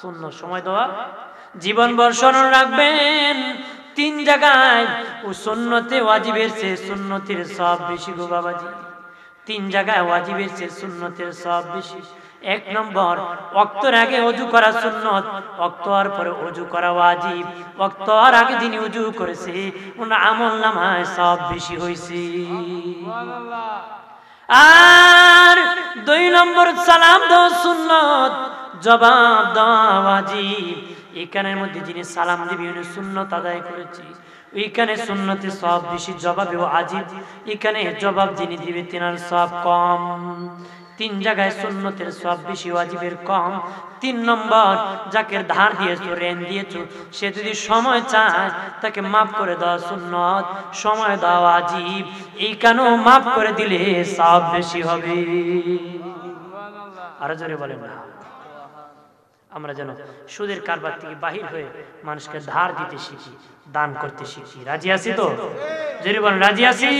S1: সুন্নাত, সময় দেওয়া জীবনভর স্মরণ রাখবেন। 3 জায়গায় ও সুন্নতে ওয়াজিবের চেয়ে সুন্নতের সওয়াব বেশি গো বাবাজি। 3 জায়গায় ওয়াজিবের চেয়ে সুন্নতের সওয়াব বেশি। 1 নম্বর ওয়াক্তের আগে ওযু করা সুন্নত, ওয়াক্ত হওয়ার পরে ওযু করা ওয়াজিব। ওয়াক্ত হওয়ার আগে যিনি ওযু করেছে ওনার আমলনামায় সওয়াব বেশি হইছে। সুবহানাল্লাহ। আর 2 নম্বর সালাম দেওয়া সুন্নত, জবাব দেওয়া ওয়াজিব। এখানের মধ্যে যিনি সালাম দিবে উনি সুন্নত আদায় করেছে, ওইখানে সুন্নতে সওয়াব বেশি, জবাবে ওয়াজিব এখানে জবাব যিনি দিবে তিনার সওয়াব কম। 3 জায়গায় সুন্নতের সওয়াব বেশি, ওয়াজিবের কম। 3 নম্বর যাকে ধার দিয়েছো, ঋণ দিয়েছো, সে যদি সময় চায় তাকে মাফ করে দেওয়া সুন্নত, সময় দেওয়া ওয়াজিব। এইখানেও মাফ করে দিলে সওয়াব বেশি হবে। আরো জোরে বলেন না। আমরা যেন সুদের কারবার থেকে বাহির হয়ে মানুষকে ধার দিতে শিখি, দান করতে শিখি। রাজি আছি তো? যদি বলেন রাজি আছি।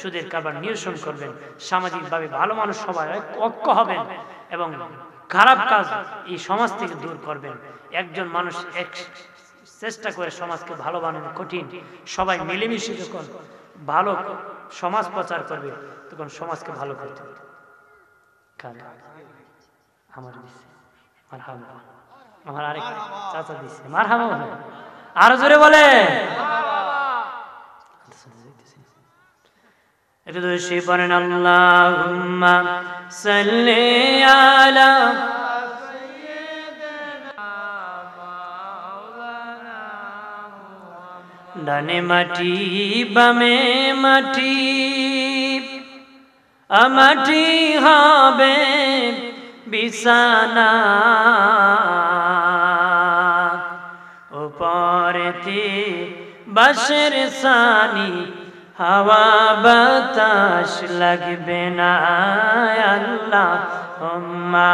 S1: সুদের কারবার নিরসন করবেন, সামাজিকভাবে ভালো মানুষ সবাই ঐক্য হবেন এবং খারাপ কাজ এই সমাজ থেকে দূর করবেন। একজন মানুষ এক চেষ্টা করে সমাজকে ভালো বানানো কঠিন। সবাই মিলেমিশে যখন ভালো সমাজ প্রচার করবে তখন সমাজকে ভালো করতে হবে। আমার মারহাবা, আমার আরেক চাচা দিচ্ছে মারহাবা, আরো জোরে বলে একটু দোষী পড়েন আল্লাহুম্মা সাল্লি আলা ডানে মাটি বামে মাটি, মাটি হবে বিছানা, উপরেতে বাঁশের ছানি, হাওয়া বাতাস লাগবে না। আল্লাহুম্মা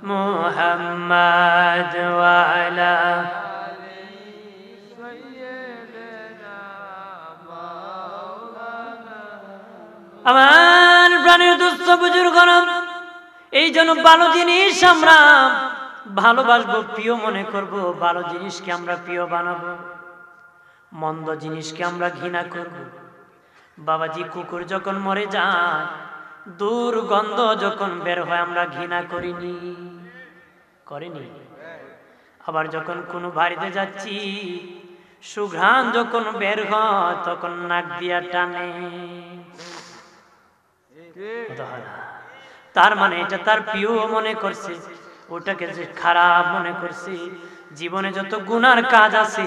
S1: মুহাম্মাদ ওয়া আলা আমার প্রাণের দুস্থ বুজুর্গণ, এই জন্য ভালো জিনিস আমরা ভালোবাসবো, প্রিয় মনে করব, ভালো জিনিসকে আমরা প্রিয় বানাবো, মন্দ জিনিসকে আমরা ঘৃণা করব। বাবাজি, কুকুর যখন মরে যায়, দুর্গন্ধ যখন বের হয়, আমরা ঘৃণা করিনি? করিনি? আবার যখন কোনো বাড়িতে যাচ্ছি, সুঘ্রাণ যখন বের হয়, তখন নাক দিয়া টানে। তার মানে এটা তার প্রিয় মনে করছে, ওটাকে যে খারাপ মনে করছে। জীবনে যত গুনার কাজ আছে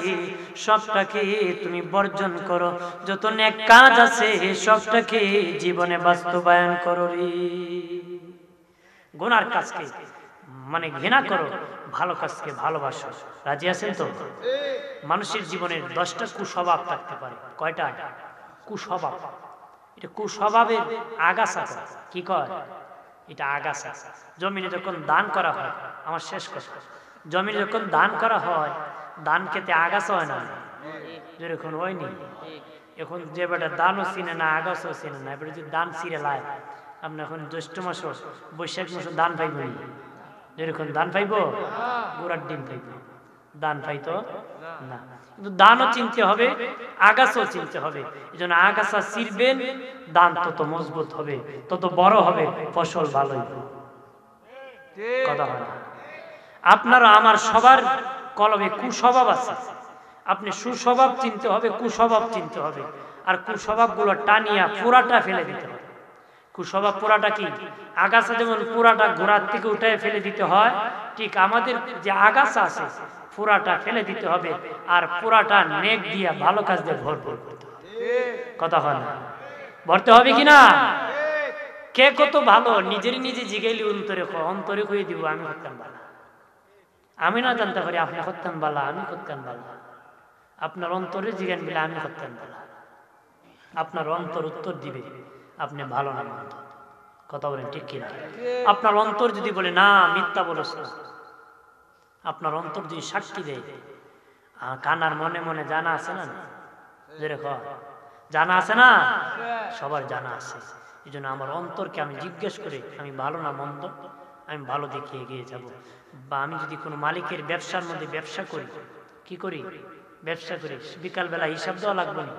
S1: সবটাকে তুমি বর্জন করো, যত নেক কাজ আছে সবটাকে জীবনে বাস্তবায়ন করো রে। গুনার কাজকে মানে ঘৃণা করো, ভালো কাজকে ভালোবাসো। রাজি আছেন তো? মানুষের জীবনের 10টা কুস্বভাব থাকতে পারে। কয়টা কুস্বভাব? এটা কুস্বভাবের আগাছা। কি কয়? এটা আগাছা। জমিনে যখন দান করা হয়, আমার শেষ কথা, জমিনে যখন দান করা হয়, দান খেতে আগাছা হয় না? যেরকম হয়নি। এখন যে বেটা দানও চিনে না, আগাছাও চিনে না, এবারে যদি দান ছিঁড়ে লাই, আপনি এখন জ্যৈষ্ঠ মাস বৈশাখ মাসে দান পাইব, যেরকম দান পাইব, গোড়ার ডিম পাইব, দান পাইতো না। কিন্তু দানও চিনতে হবে, আগাছাও চিনতে হবে। এই জন্য আগাছা ছিঁড়বেন, দান তত মজবুত হবে, তত বড় হবে, ফসল ভালো হবে। কথা হয় না? আপনারা আমার সবার কলবে কুস্বভাব আছে, আপনি সুস্বভাব চিনতে হবে, কুস্বভাব চিনতে হবে, আর কুস্বভাব গুলো টানিয়া পুরাটা ফেলে দিতে হবে। কুস্বভাব পুরাটা কি? আগাছা যেমন পুরাটা গোড়ার থেকে উঠায় ফেলে দিতে হয়, ঠিক আমাদের যে আগাছা আছে পুরাটা ফেলে দিতে হবে, আর পুরাটা নেক দিয়া ভালো কাজ দিয়ে ভরপুর করতে হবে। কথা হয় না? ভরতে হবে কিনা? কে কত ভালো নিজেরই নিজে জিগাইলি অন্তরে কয়ে দিব, আমি করতাম বালা। আমি না জানতে পারি আপনি করতাম বালা, আমি করতাম বালা। আপনার অন্তরে জিগান বলে আমি করতাম বালা, আপনার অন্তর উত্তর দিবে আপনি ভালো না মন্দ। কথা বলেন ঠিক কিনা? আপনার অন্তর যদি বলে না মিথ্যা বলছ না, আপনার অন্তর যদি সাক্ষী দেয়, কানার মনে মনে জানা আছে না? যেরকম জানা আছে না, সবার জানা আছে। এই জন্য আমার অন্তরকে আমি জিজ্ঞেস করে আমি ভালো না মন্দ, আমি ভালো দিকে এগিয়ে যাব। বা আমি যদি কোনো মালিকের ব্যবসার মধ্যে ব্যবসা করি, কি করি? ব্যবসা করি, বিকালবেলা হিসাব দেওয়া লাগবে না?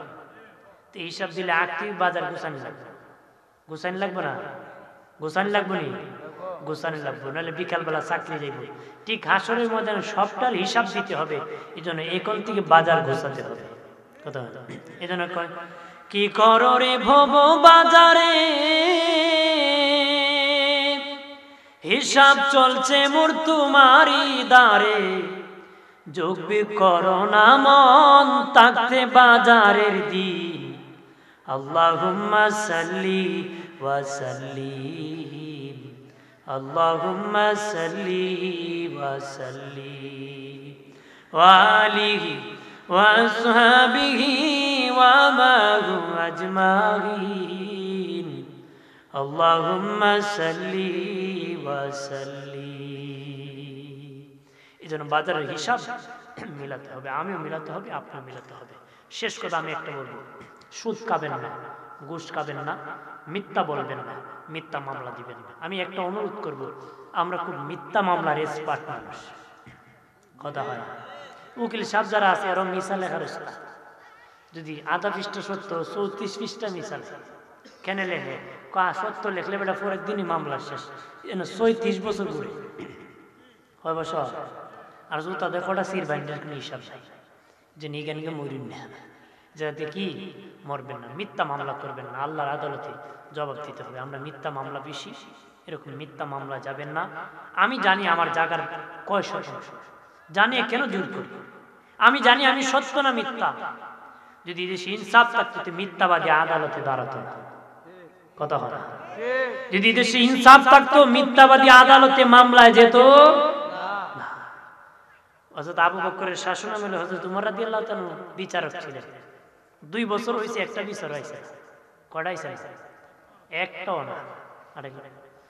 S1: তো হিসাব দিলে আর্থিক বাজার গোছানি লাগবে, গোছানি লাগবে না? গোছানি লাগবে নি? গোছানি লাগবে, নাহলে বিকালবেলা চাকরি যাইব। ঠিক হাসরের ময়দানে সবটার হিসাব দিতে হবে। এই জন্য এখন থেকে বাজার গোছাতে হবে। কথা এই জন্য কয়, কি করো রে ভব বাজারে, হিসাব চলছে মোর তোমারি দ্বারে, যোগবি করো না মন থাকতে বাজারের দিন। আল্লাহুম্মা সাল্লি ওয়া সাল্লিম, আল্লাহুম্মা সাল্লি ওয়া সাল্লিম ওয়া আলিহি ওয়া আসহাবিহি ওয়া মাহু আজমাইন, আল্লাহুম্মা সাল্লি ওয়া সাল্লিম। এই জন্য বাজারের হিসাব মিলাতে হবে, আমিও মিলাতে হবে, আপনিও মিলাতে হবে। শেষ কথা আমি একটা বলবো, সুদ খাবেন না, ঘুষ খাবেন না, মিথ্যা বলবেন না, মিথ্যা মামলা দিবেন না। আমি একটা অনুরোধ করব, আমরা খুব মিথ্যা মামলার এক্সপার্ট মানুষ। কথা হয় না? উকিল সাহেব যারা আছে এরকম মিশা লেখার রয়েছে, যদি আধা পৃষ্ঠা সত্য 34 পৃষ্ঠা মিশা কেন লেখে? সত্য লেখলে বেটা পরের দিনই মামলা শেষ। 36 বছর ঘুরে হয় বছর, আর তাদের কটা সির বাইন্ডার কোনো হিসাব নাই যে নিগানকে মরিন না, যাতে কি মরবেন না। মিথ্যা মামলা করবেন না, আল্লাহর আদালতে জবাব দিতে হবে। আমরা মিথ্যা মামলা বেশি, এরকম মিথ্যা মামলা যাবেন না। আমি জানি আমার জায়গার কয় শতাংশ, জানি কেন জোর করি, আমি জানি আমি সত্য না মিথ্যা। যদি দেশে ইনসাফ থাকতো মিথ্যাবাদী আদালতে দাঁড়াতো না। কথা হয় না? যদি দেশে ইনসাফ থাকতো মিথ্যাবাদী আদালতে মামলায় যেত না। হযরত আবু বকরের শাসনামলে হযরত উমর রাদিয়াল্লাহু তাআলা বিচারক ছিলেন। 2 বছর হয়েছে একটা বিচার হয়েছে, কয়টা হয়েছে? একটাও না।